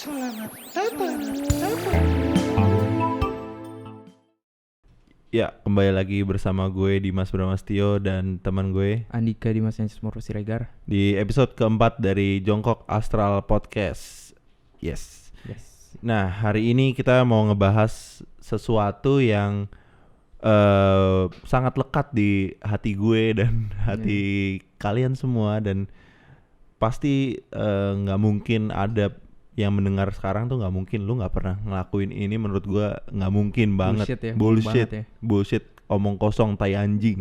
Selamat datang. Ya, kembali lagi bersama gue Dimas Bramastio dan teman gue Andika Dimas Moro Siregar. di episode keempat dari Jongkok Astral Podcast. Yes. Nah, hari ini kita mau ngebahas sesuatu yang sangat lekat di hati gue dan hati kalian semua, dan pasti nggak mungkin ada yang mendengar sekarang tuh nggak mungkin lu nggak pernah ngelakuin ini. Menurut gue nggak mungkin banget. Bullshit, omong kosong, tai anjing.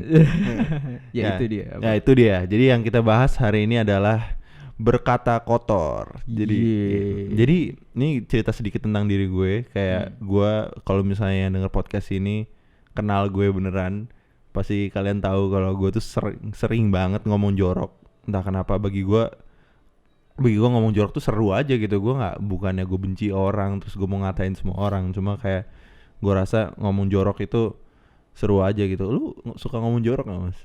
Itu dia. Ya itu dia. Jadi yang kita bahas hari ini adalah berkata kotor. Jadi ini cerita sedikit tentang diri gue. Kayak gue kalau misalnya yang denger podcast ini kenal gue beneran, pasti kalian tahu kalau gue tuh sering banget ngomong jorok. Entah kenapa bagi gue ngomong jorok tuh seru aja gitu. Gue bukannya gue benci orang terus gue mau ngatain semua orang, cuma kayak gue rasa ngomong jorok itu seru aja gitu. Lu suka ngomong jorok gak, Mas?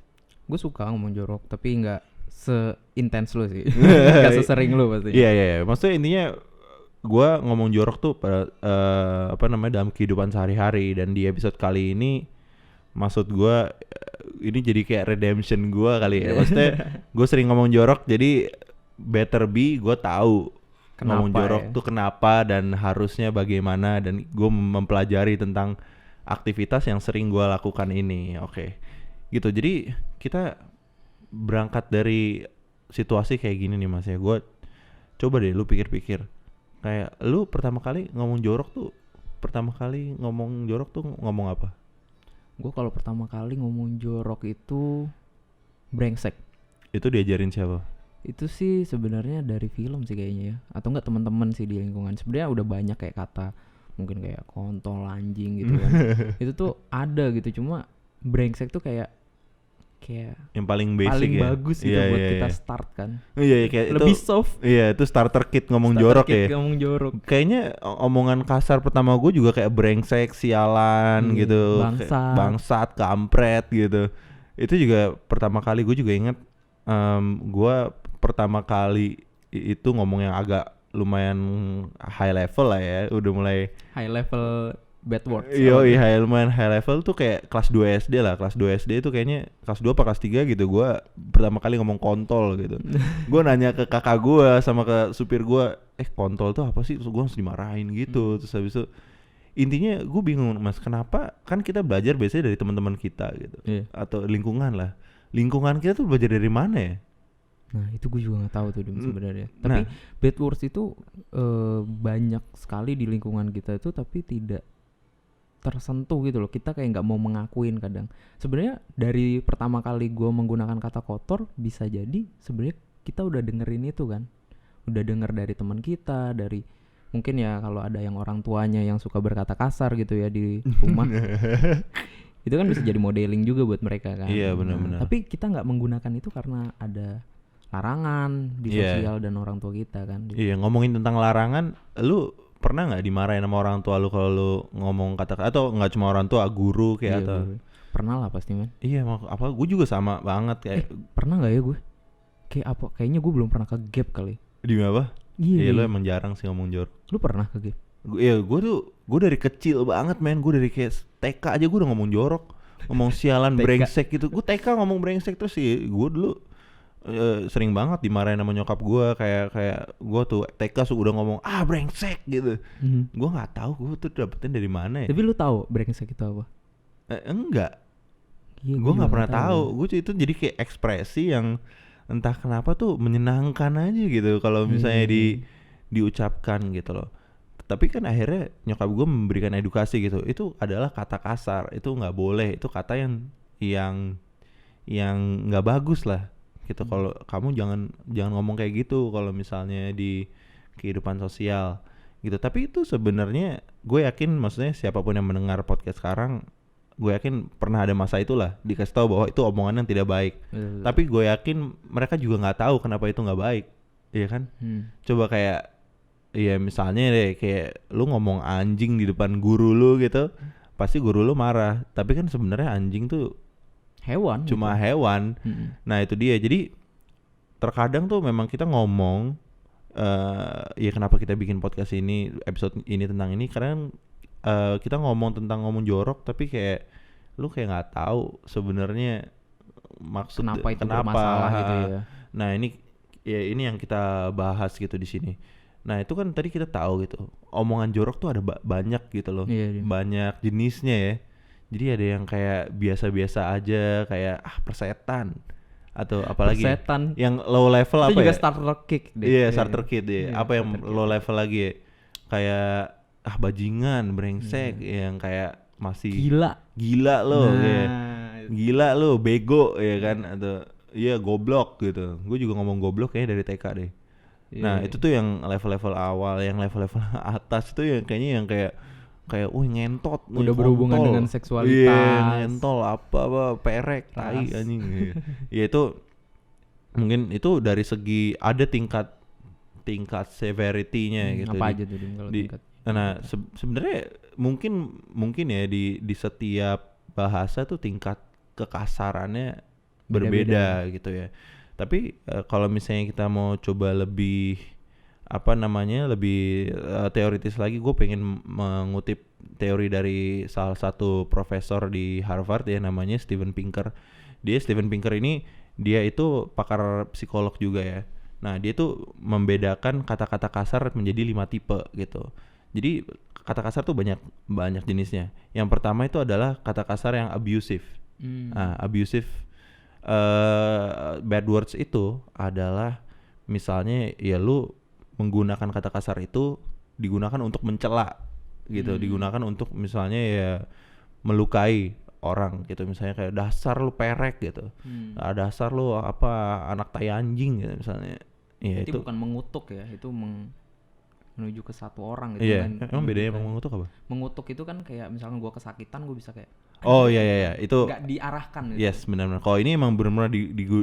Gue suka ngomong jorok, tapi nggak seintens lu sih. Nggak sesering lu pasti. Iya. Maksudnya intinya gue ngomong jorok tuh pada dalam kehidupan sehari-hari. Dan di episode kali ini maksud gue ini jadi kayak redemption gue kali ya. Maksudnya gue sering ngomong jorok, jadi better be gue tahu ngomong jorok tuh kenapa dan harusnya bagaimana, dan gue mempelajari tentang aktivitas yang sering gue lakukan ini. Oke. Gitu. Jadi kita berangkat dari situasi kayak gini nih, Mas ya. Gue coba deh lu pikir-pikir, kayak lu pertama kali ngomong jorok tuh ngomong apa? Gue kalau pertama kali ngomong jorok itu brengsek. Itu diajarin siapa? Itu sih sebenarnya dari film sih kayaknya ya, atau enggak teman-teman sih di lingkungan. Sebenarnya udah banyak kayak kata mungkin kayak kontol, anjing gitu kan. Itu tuh ada gitu, cuma brengsek tuh kayak yang paling basic paling ya. bagus gitu buat kita start kan. Iya, kayak lebih itu, soft. Iya, itu starter kit ngomong jorok ya. Ngomong jorok. Kayaknya omongan kasar pertama gue juga kayak brengsek, sialan gitu, bangsat, kampret gitu. Itu juga pertama kali gue juga inget. Gue pertama kali itu ngomong yang agak lumayan high level lah ya, udah mulai high level bad words. Lumayan high level tuh kayak kelas 2 SD lah. Kelas 2 SD itu kayaknya kelas 2 apa kelas 3 gitu, gue pertama kali ngomong kontol gitu. Gue nanya ke kakak gue sama ke supir gue, kontol tuh apa sih? Terus gue harus dimarahin gitu. Terus habis itu intinya gue bingung, Mas, kenapa kan kita belajar biasanya dari teman-teman kita gitu, atau lingkungan lah. Lingkungan kita tuh belajar dari mana ya? Nah itu gue juga nggak tahu tuh sebenarnya. Tapi bad words itu banyak sekali di lingkungan kita itu, tapi tidak tersentuh gitu loh. Kita kayak nggak mau mengakuin kadang. Sebenarnya dari pertama kali gue menggunakan kata kotor, bisa jadi sebenarnya kita udah dengerin itu kan, udah denger dari teman kita, dari mungkin ya kalau ada yang orang tuanya yang suka berkata kasar gitu ya di rumah. Itu kan bisa jadi modeling juga buat mereka kan. Iya, benar-benar. Tapi kita nggak menggunakan itu karena ada larangan di sosial dan orang tua kita kan. Iya, ngomongin tentang larangan, lu pernah nggak dimarahin sama orang tua lu kalau lu ngomong kata, atau nggak cuma orang tua, guru kayak atau? Guru. Pernah lah pasti, man. Iya, apa gue juga sama banget kayak. Pernah nggak ya gue? Kayak apa? Kayaknya gue belum pernah ke gap kali. Di apa? Iya, lu emang jarang sih ngomong jorok. Lu pernah ke gap? Gue dari kecil banget, men. Gue dari kayak TK aja gue udah ngomong jorok, ngomong sialan, brengsek gitu. Gue TK ngomong brengsek terus sih. Gue dulu sering banget dimarahin sama nyokap gue, kayak gue tuh TK udah ngomong brengsek gitu. Gue nggak tahu gue tuh dapetin dari mana ya. Tapi lu tahu brengsek itu apa? Enggak. Iya, gue nggak pernah tahu. Gue itu jadi kayak ekspresi yang entah kenapa tuh menyenangkan aja gitu kalau misalnya diucapkan gitu loh. Tapi kan akhirnya nyokap gue memberikan edukasi gitu. Itu adalah kata kasar, itu nggak boleh, itu kata yang nggak bagus lah gitu. Kalau kamu jangan ngomong kayak gitu kalau misalnya di kehidupan sosial gitu. Tapi itu sebenarnya gue yakin, maksudnya siapapun yang mendengar podcast sekarang, gue yakin pernah ada masa itulah dikasih tahu bahwa itu omongan yang tidak baik. Tapi gue yakin mereka juga nggak tahu kenapa itu nggak baik, iya kan? Coba kayak misalnya deh kayak lu ngomong anjing di depan guru lu gitu, pasti guru lu marah. Tapi kan sebenarnya anjing tuh hewan, cuma gitu. hewan. Nah itu dia. Jadi terkadang tuh memang kita ngomong ya kenapa kita bikin podcast ini, episode ini tentang ini karena kita ngomong jorok tapi kayak lu kayak nggak tahu sebenarnya maksud Kenapa itu bermasalah gitu ya. Nah ini yang kita bahas gitu di sini. Nah itu kan tadi kita tahu gitu omongan jorok tuh ada banyak gitu loh. Iya. Banyak jenisnya ya. Jadi ada yang kayak biasa-biasa aja kayak persetan atau apalagi Persetan. yang low level Itu apa juga ya? starter kick deh. Iya starter kit ya. Iya, Apa yang starter kit. low level lagi ya? Kayak bajingan, brengsek yang kayak masih gila lo kayak gila lo, bego ya kan, atau iya goblok gitu. Gue juga ngomong goblok kayaknya dari TK deh. Nah itu tuh yang level-level awal, yang level-level atas tuh yang kayaknya yang kayak ngentot udah berhubungan kontol. dengan seksualitas. Iya ngentol apa perek tai anjing. Ya itu mungkin itu dari segi ada tingkat severity-nya gitu. Apa aja tuh Dim, kalau tingkat? Nah sebenarnya mungkin ya di setiap bahasa tuh tingkat kekasarannya berbeda gitu ya. Tapi kalau misalnya kita mau coba lebih lebih teoritis lagi, gue pengen mengutip teori dari salah satu profesor di Harvard ya, namanya Steven Pinker. Steven Pinker ini dia itu pakar psikolog juga ya. Nah dia tuh membedakan kata-kata kasar menjadi 5 tipe gitu. Jadi kata kasar tuh banyak jenisnya. Yang pertama itu adalah kata kasar yang abusive. Nah, abusive bad words itu adalah misalnya ya lu menggunakan kata kasar itu digunakan untuk mencela gitu, digunakan untuk misalnya ya melukai orang gitu, misalnya kayak dasar lu perek gitu. Dasar lu anak tai anjing gitu misalnya. Ya itu bukan mengutuk ya, itu menuju ke satu orang gitu kan. Emang bedanya mengutuk apa? Mengutuk itu kan kayak misalkan gua kesakitan gua bisa kayak iya itu nggak diarahkan gitu. Yes, benar-benar. Kalau ini emang benar-benar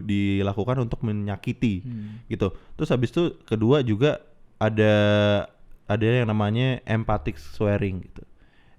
dilakukan untuk menyakiti gitu. Terus habis itu kedua juga ada yang namanya empathic swearing gitu.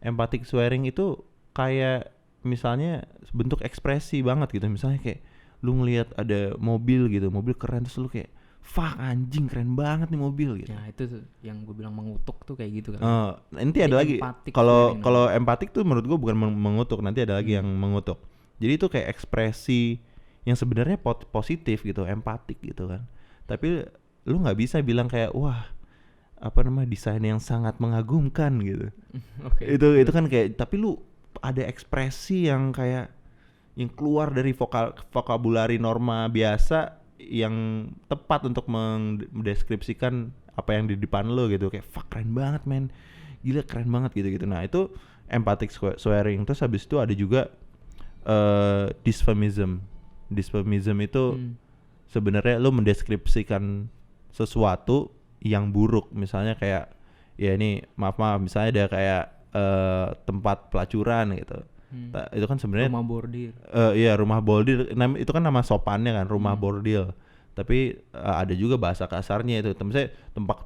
Empathic swearing itu kayak misalnya bentuk ekspresi banget gitu. Misalnya kayak lu ngelihat ada mobil gitu, mobil keren, terus lu kayak fuck anjing keren banget nih mobil gitu. Ya itu tuh yang gue bilang mengutuk tuh kayak gitu kan. Nanti ada lagi. Kalau empatik tuh menurut gue bukan mengutuk, nanti ada lagi yang mengutuk. Jadi itu kayak ekspresi yang sebenarnya positif gitu, empatik gitu kan. Tapi lu nggak bisa bilang kayak wah desain yang sangat mengagumkan gitu. Itu kan kayak, tapi lu ada ekspresi yang kayak yang keluar dari vokabulari norma biasa yang tepat untuk mendeskripsikan apa yang di depan lo gitu, kayak fuck keren banget men, gila keren banget gitu. Nah itu empathic swearing. Terus habis itu ada juga dysphemism itu sebenarnya lo mendeskripsikan sesuatu yang buruk, misalnya kayak ya ini maaf misalnya ada kayak tempat pelacuran gitu. Itu kan sebenarnya rumah bordir. Iya rumah bordir. Itu kan nama sopannya kan, rumah bordil. Tapi ada juga bahasa kasarnya itu. Misalnya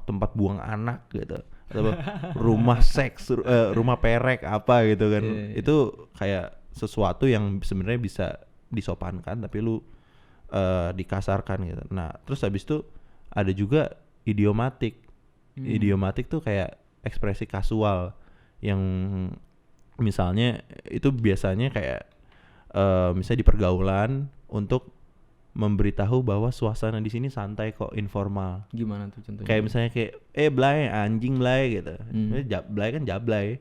tempat buang anak gitu. Atau rumah seks, rumah perek apa gitu kan. Itu kayak sesuatu yang sebenarnya bisa disopankan tapi lu dikasarkan gitu. Nah, terus habis itu ada juga idiomatik. Idiomatik tuh kayak ekspresi kasual yang misalnya itu biasanya kayak misalnya di pergaulan untuk memberitahu bahwa suasana di sini santai kok, informal. Gimana tuh contohnya? Kayak misalnya kayak blay anjing blay gitu. Blay kan jablay.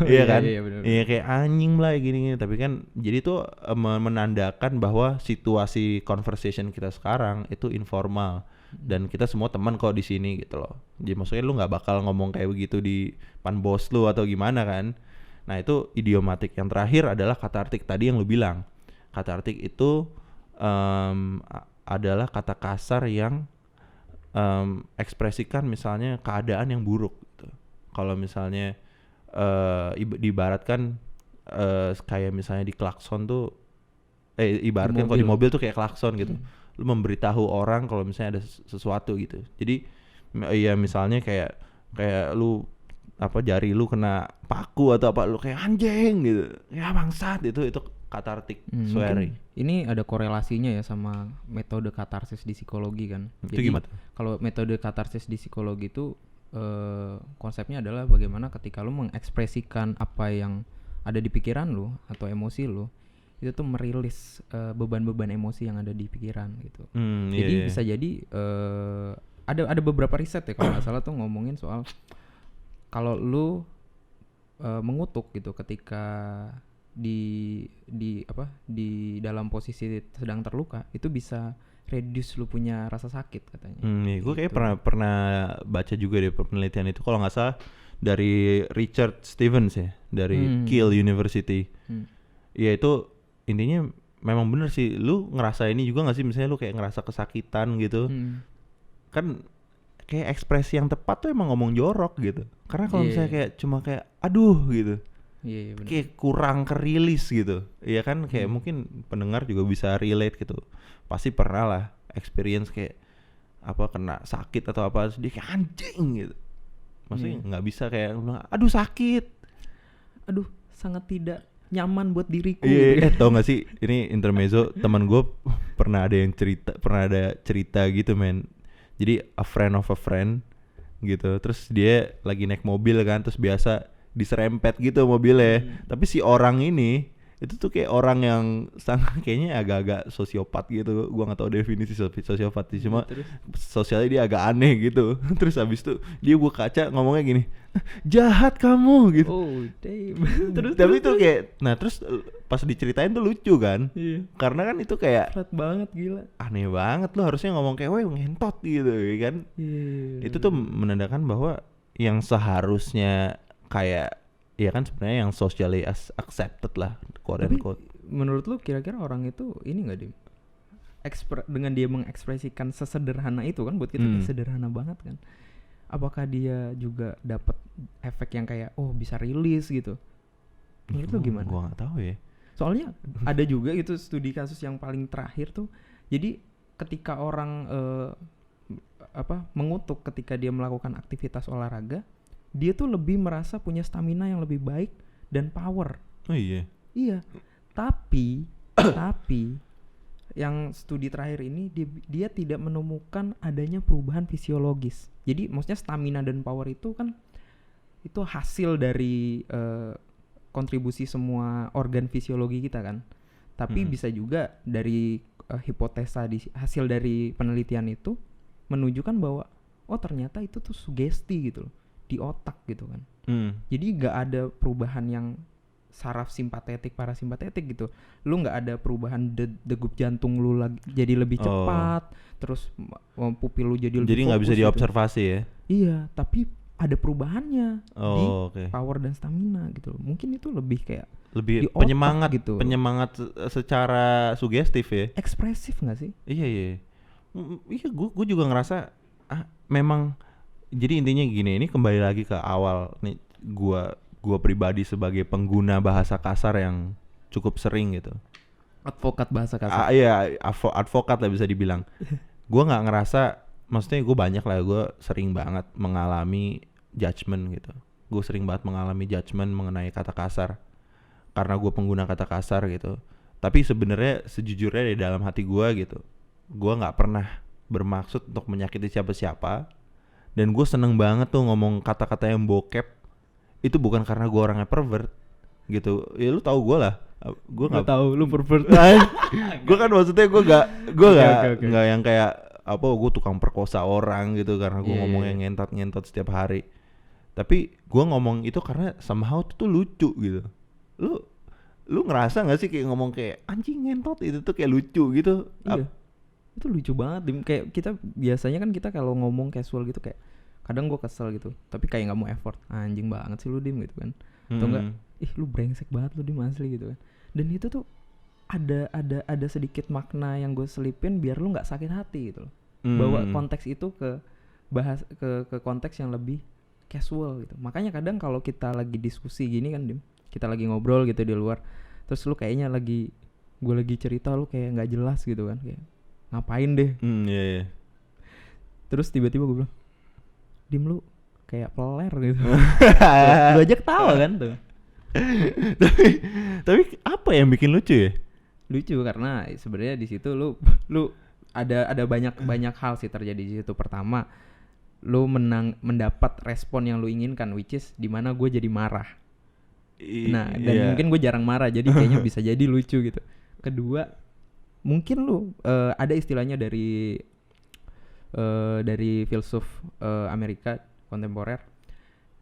Iya kan? Iya kayak anjing blay gini. Tapi kan jadi tuh menandakan bahwa situasi conversation kita sekarang itu informal dan kita semua teman kok di sini gitu loh. Jadi maksudnya lu nggak bakal ngomong kayak begitu di depan bos lu atau gimana kan? Nah itu idiomatik. Yang terakhir adalah katartik tadi yang lu bilang. Katartik itu adalah kata kasar yang ekspresikan misalnya keadaan yang buruk gitu. Kalau misalnya diibaratkan kayak misalnya di klakson tuh ibaratkan kalau di mobil tuh kayak klakson gitu. Lu memberitahu orang kalau misalnya ada sesuatu gitu. Jadi ya misalnya kayak lu jari lu kena paku atau apa, lu kayak anjing gitu, ya bangsat, itu cathartic Mungkin swearing. ini ada korelasinya ya sama metode katarsis di psikologi kan. Itu Jadi gimana? kalau metode katarsis di psikologi itu konsepnya adalah bagaimana ketika lu mengekspresikan apa yang ada di pikiran lu atau emosi lu, itu tuh merilis beban-beban emosi yang ada di pikiran gitu. Jadi bisa jadi ada beberapa riset ya kalau nggak salah tuh ngomongin soal kalau lu mengutuk gitu ketika di dalam posisi sedang terluka, itu bisa reduce lu punya rasa sakit katanya. Gue kayak Gitu. pernah baca juga deh penelitian itu kalau nggak salah dari Richard Stevens ya, dari Kiel University. Ya itu intinya memang bener sih, lu ngerasa ini juga nggak sih, misalnya lu kayak ngerasa kesakitan gitu, kan kayak ekspresi yang tepat tuh emang ngomong jorok gitu. Karena kalau misalnya kayak cuma kayak aduh gitu, Bener. kayak kurang kerilis gitu. Iya kan, kayak mungkin pendengar juga bisa relate gitu. Pasti pernah lah experience kayak apa kena sakit atau apa, terus dia kayak anjing gitu. Maksudnya nggak bisa kayak aduh sakit, aduh sangat tidak nyaman buat diriku. Iya, tau gak sih ini intermezzo, teman gue pernah ada cerita gitu men. Jadi a friend of a friend gitu, terus dia lagi naik mobil kan, terus biasa diserempet gitu mobilnya. Tapi si orang ini itu tuh kayak orang yang kayaknya agak-agak sosiopat gitu. Gua nggak tahu definisi sosiopat sih, cuma sosialnya dia agak aneh gitu. Terus habis itu dia buka kaca ngomongnya gini, jahat kamu gitu. Oh damn. Tapi itu kayak, nah terus pas diceritain tuh lucu kan. Iya. Karena kan itu kayak Berat banget gila. aneh banget, lu harusnya ngomong kayak weh ngentot gitu ya kan. Itu tuh menandakan bahwa yang seharusnya kayak ya kan sebenarnya yang socially accepted lah, quote Tapi unquote. menurut lu kira-kira orang itu ini nggak Dim? Dengan dia mengekspresikan sesederhana itu kan, buat kita kayak sederhana banget kan. Apakah dia juga dapat efek yang kayak oh bisa rilis gitu? Menurut lu gimana? Gua nggak tahu ya. Soalnya ada juga itu studi kasus yang paling terakhir tuh. Jadi ketika orang mengutuk ketika dia melakukan aktivitas olahraga, dia tuh lebih merasa punya stamina yang lebih baik dan power. Oh iya. Iya. Tapi yang studi terakhir ini dia tidak menemukan adanya perubahan fisiologis. Jadi maksudnya stamina dan power itu kan itu hasil dari kontribusi semua organ fisiologi kita kan. Tapi bisa juga dari hipotesa hasil dari penelitian itu menunjukkan bahwa oh ternyata itu tuh sugesti gitu loh di otak gitu kan. Jadi nggak ada perubahan yang saraf simpatetik parasimpatetik gitu. Lu nggak ada perubahan degup jantung lu jadi lebih cepat, terus pupil lu jadi lebih fokus. Jadi nggak bisa gitu. diobservasi ya? Iya, tapi ada perubahannya di Okay. power dan stamina gitu loh. Mungkin itu lebih kayak Lebih di otak penyemangat gitu. Penyemangat secara sugestif ya. Ekspresif nggak sih? Iya. Iya, gue juga ngerasa memang. Jadi intinya gini, ini kembali lagi ke awal nih, gua pribadi sebagai pengguna bahasa kasar yang cukup sering gitu. Advokat bahasa kasar. Iya, advokat lah bisa dibilang. Gua nggak ngerasa, maksudnya gue banyak lah, gue sering banget mengalami judgement gitu. Gue sering banget mengalami judgement mengenai kata kasar karena gue pengguna kata kasar gitu. Tapi sebenarnya sejujurnya di dalam hati gue gitu, gue nggak pernah bermaksud untuk menyakiti siapa-siapa. Dan gue seneng banget tuh ngomong kata-kata yang bokep. Itu bukan karena gue orangnya pervert gitu. Ya lu tahu gue lah. Gue nggak tahu lu pervert. Gue kan maksudnya gue nggak yang kayak apa gue tukang perkosa orang gitu karena gue ngomongnya ngentot setiap hari. Tapi gue ngomong itu karena somehow itu tuh lucu gitu. Lu ngerasa nggak sih kayak ngomong kayak anjing ngentot itu tuh kayak lucu gitu? Iya. Itu lucu banget Dim. Kayak kita biasanya kan kita kalau ngomong casual gitu kayak kadang gue kesel gitu, tapi kayak nggak mau effort, anjing banget sih lu Dim gitu kan. Atau enggak lu brengsek banget lu Dim asli gitu kan. Dan itu tuh ada sedikit makna yang gue selipin biar lu nggak sakit hati gitu loh. Bawa konteks itu ke konteks yang lebih casual gitu. Makanya kadang kalau kita lagi diskusi gini kan Dim, kita lagi ngobrol gitu di luar, terus lu kayaknya gue lagi cerita lu kayak nggak jelas gitu kan, kayak ngapain deh. Iya. Terus tiba-tiba gue bilang, Dim lu kayak peler gitu. Gue aja ketawa kan tuh. tapi tapi apa yang bikin lucu ya? Lucu karena sebenarnya di situ lu ada banyak hal sih terjadi di situ. Pertama, lu mendapat respon yang lu inginkan, which is dimana gue jadi marah. Nah, dan Iya. mungkin gue jarang marah, jadi kayaknya bisa jadi lucu gitu. Kedua, mungkin lu ada istilahnya dari filsuf Amerika kontemporer.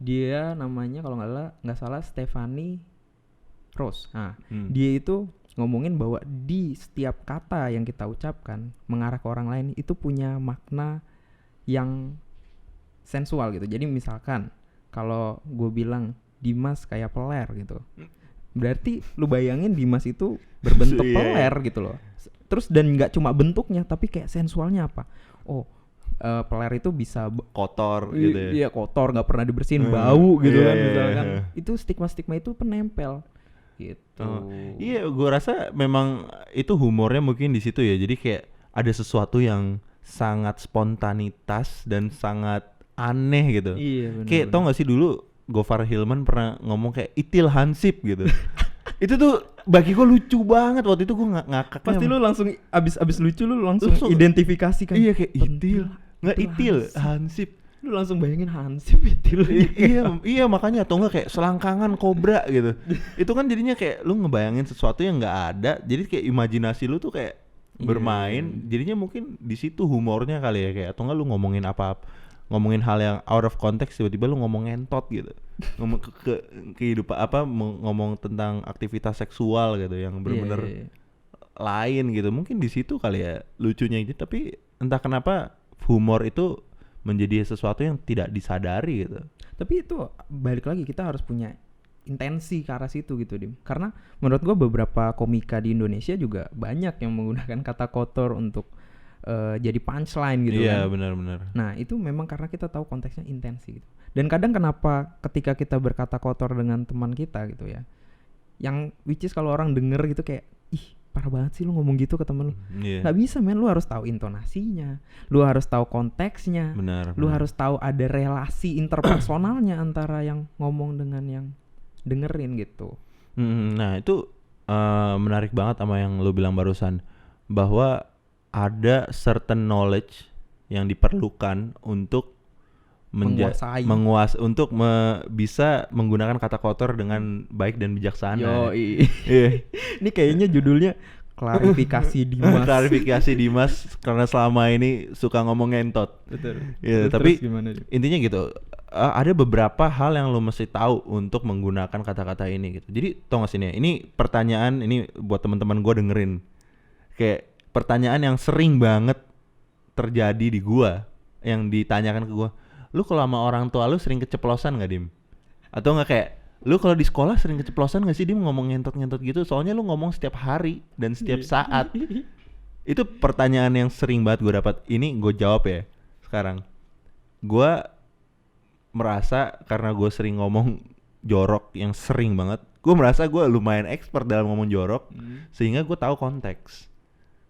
Dia namanya kalau nggak salah Stephanie Rose. Nah, dia itu ngomongin bahwa di setiap kata yang kita ucapkan mengarah ke orang lain itu punya makna yang sensual gitu. Jadi misalkan kalau gue bilang Dimas kayak peler gitu, berarti lu bayangin Dimas itu berbentuk Iya. peler gitu loh. Terus dan nggak cuma bentuknya tapi kayak sensualnya apa? Oh, peler itu bisa Kotor gitu ya. iya kotor, nggak pernah dibersihin, bau gitu Iya, kan iya, misalkan. iya. Itu stigma itu penempel gitu. Iya, gue rasa memang itu humornya mungkin di situ ya. Jadi kayak ada sesuatu yang sangat spontanitas dan sangat aneh gitu. Iya benar. Kayak tau gak sih dulu Gofar Hilman pernah ngomong kayak itil hansip gitu. Itu tuh bagi gue lucu banget waktu itu, gue ngakaknya. Pasti lu langsung abis lucu lu langsung Langsung- identifikasi kan. Iya kayak itil, nggak Itil itil, hansip. Lu langsung bayangin Hansip itu. Iya makanya, atau enggak kayak selangkangan kobra gitu. Itu kan jadinya kayak lu ngebayangin sesuatu yang nggak ada, jadi kayak imajinasi lu tuh kayak Iya. bermain. Jadinya mungkin di situ humornya kali ya, kayak atau enggak lu ngomongin ngomongin hal yang out of context, tiba-tiba lu ngomong ngentot gitu. Ngomong ke kehidupan ngomong tentang aktivitas seksual gitu yang bener-bener Iya. lain gitu. Mungkin di situ kali ya lucunya itu, tapi entah kenapa humor itu menjadi sesuatu yang tidak disadari gitu. Tapi itu balik lagi, kita harus punya intensi ke arah situ gitu Dim. Karena menurut gua beberapa komika di Indonesia juga banyak yang menggunakan kata kotor untuk jadi punchline gitu Iya, kan. benar-benar. Nah itu memang karena kita tahu konteksnya intensi gitu. Dan kadang kenapa ketika kita berkata kotor dengan teman kita gitu ya, yang which is kalau orang denger gitu kayak ih parah banget sih lu ngomong gitu ke temen lu. Iya. Nggak bisa men, lu harus tahu intonasinya, lu harus tahu konteksnya, Benar. lu harus tahu ada relasi interpersonalnya antara yang ngomong dengan yang dengerin gitu. Nah, itu menarik banget sama yang lu bilang barusan, bahwa ada certain knowledge yang diperlukan untuk Menguasai. untuk bisa menggunakan kata kotor dengan baik dan bijaksana. Yoi. Iya. Ini kayaknya judulnya klarifikasi Dimas. Klarifikasi Dimas karena selama ini suka ngomong ngentot. Betul. Iya, Terus tapi gimana, Dim? intinya gitu. Ada beberapa hal yang lo mesti tahu untuk menggunakan kata-kata ini gitu. Jadi tau gak sih nih, ini pertanyaan ini buat teman-teman gue dengerin. Kayak pertanyaan yang sering banget terjadi di gua, yang ditanyakan ke gua. Lu kalau sama orang tua lu sering keceplosan gak, Dim? Atau gak kayak lu kalau di sekolah sering keceplosan gak sih, Dim, ngomong ngentot-ngentot gitu? Soalnya lu ngomong setiap hari dan setiap saat. Itu pertanyaan yang sering banget gue dapat. Ini gue jawab ya sekarang. Gue merasa karena gue sering ngomong jorok yang sering banget, gue merasa gue lumayan expert dalam ngomong jorok, sehingga gue tahu konteks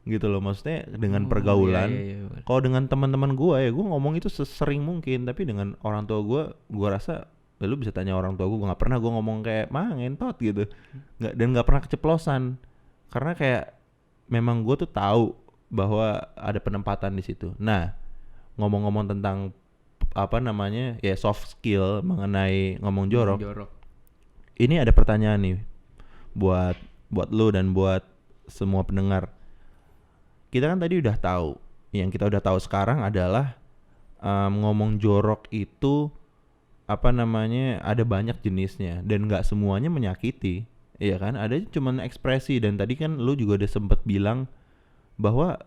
gitu loh. Maksudnya dengan pergaulan. Iya. Kalau dengan teman-teman gue ya gue ngomong itu sesering mungkin, tapi dengan orang tua gue rasa ya lu bisa tanya orang tua gue nggak pernah gue ngomong kayak mah ngentot gitu, dan nggak pernah keceplosan, karena kayak memang gue tuh tahu bahwa ada penempatan di situ. Nah, ngomong-ngomong tentang apa namanya ya soft skill mengenai ngomong jorok, ini ada pertanyaan nih buat lu dan buat semua pendengar. Kita kan tadi udah tahu, yang kita udah tahu sekarang adalah ngomong jorok itu apa namanya ada banyak jenisnya dan nggak semuanya menyakiti, iya kan? Ada cuman ekspresi, dan tadi kan lu juga udah sempet bilang bahwa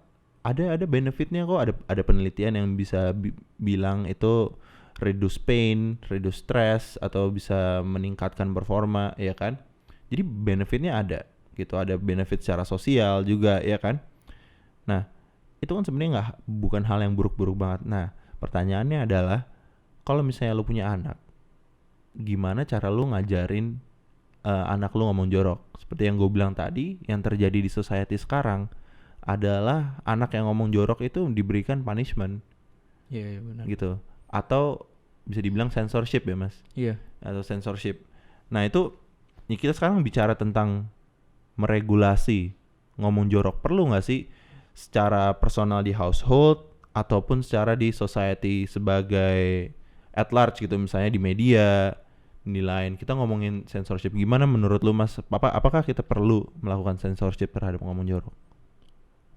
ada benefitnya kok, ada penelitian yang bisa bilang itu reduce pain, reduce stress, atau bisa meningkatkan performa, ya kan? Jadi benefitnya ada gitu, ada benefit secara sosial juga, ya kan? Nah, itu kan sebenarnya bukan hal yang buruk-buruk banget. Nah, pertanyaannya adalah kalau misalnya lu punya anak, gimana cara lu ngajarin anak lu ngomong jorok? Seperti yang gue bilang tadi, yang terjadi di society sekarang adalah anak yang ngomong jorok itu diberikan punishment. Iya, benar. Gitu. Atau bisa dibilang censorship ya, Mas? Iya. Atau censorship. Nah, itu kita sekarang bicara tentang meregulasi ngomong jorok, perlu nggak sih secara personal di household ataupun secara di society sebagai at large gitu, misalnya di media, di lain. Kita ngomongin censorship, gimana menurut lu Mas? Apakah kita perlu melakukan censorship terhadap ngomong jorok?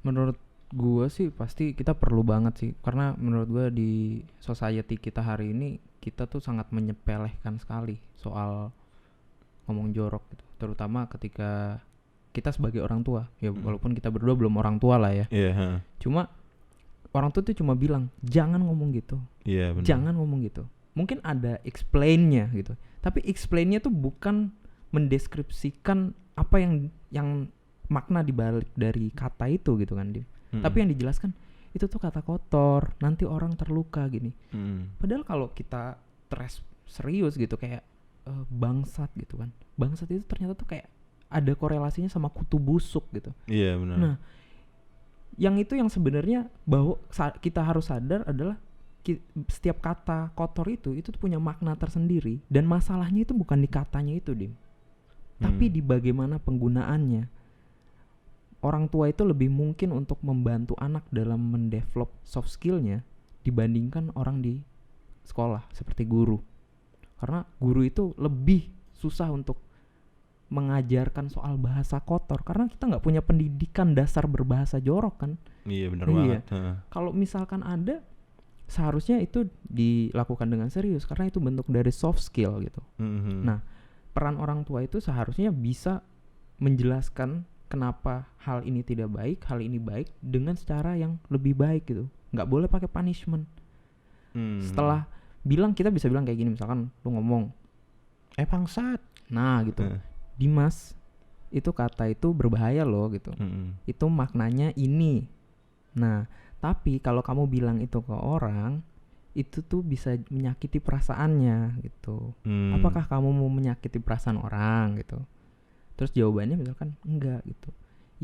Menurut gua sih pasti kita perlu banget sih, karena menurut gua di society kita hari ini kita tuh sangat menyepelekan sekali soal ngomong jorok gitu, terutama ketika kita sebagai orang tua ya, walaupun kita berdua belum orang tua lah ya. Iya. Cuma orang tua tuh cuma bilang jangan ngomong gitu, Iya benar. jangan ngomong gitu. Mungkin ada explain-nya gitu, tapi explain-nya tuh bukan mendeskripsikan apa yang makna dibalik dari kata itu gitu kan, Dim. Tapi yang dijelaskan itu tuh kata kotor, nanti orang terluka gini. Padahal kalau kita serius gitu kayak bangsat gitu kan, bangsat itu ternyata tuh kayak ada korelasinya sama kutu busuk gitu. Iya benar. Nah, yang itu yang sebenarnya bahwa kita harus sadar adalah setiap kata kotor itu tuh punya makna tersendiri, dan masalahnya itu bukan di katanya itu, Dim, tapi di bagaimana penggunaannya. Orang tua itu lebih mungkin untuk membantu anak dalam mendevelop soft skillnya dibandingkan orang di sekolah seperti guru, karena guru itu lebih susah untuk mengajarkan soal bahasa kotor karena kita nggak punya pendidikan dasar berbahasa jorok kan. Iya benar banget. Kalau misalkan ada, seharusnya itu dilakukan dengan serius karena itu bentuk dari soft skill gitu. Nah, peran orang tua itu seharusnya bisa menjelaskan kenapa hal ini tidak baik, hal ini baik dengan cara yang lebih baik gitu. Nggak boleh pakai punishment. Setelah bilang, kita bisa bilang kayak gini, misalkan lu ngomong bangsat, nah gitu, Dimas, itu kata itu berbahaya loh gitu. Itu maknanya ini. Nah, tapi kalau kamu bilang itu ke orang, itu tuh bisa menyakiti perasaannya gitu. Apakah kamu mau menyakiti perasaan orang gitu? Terus jawabannya misalkan enggak gitu.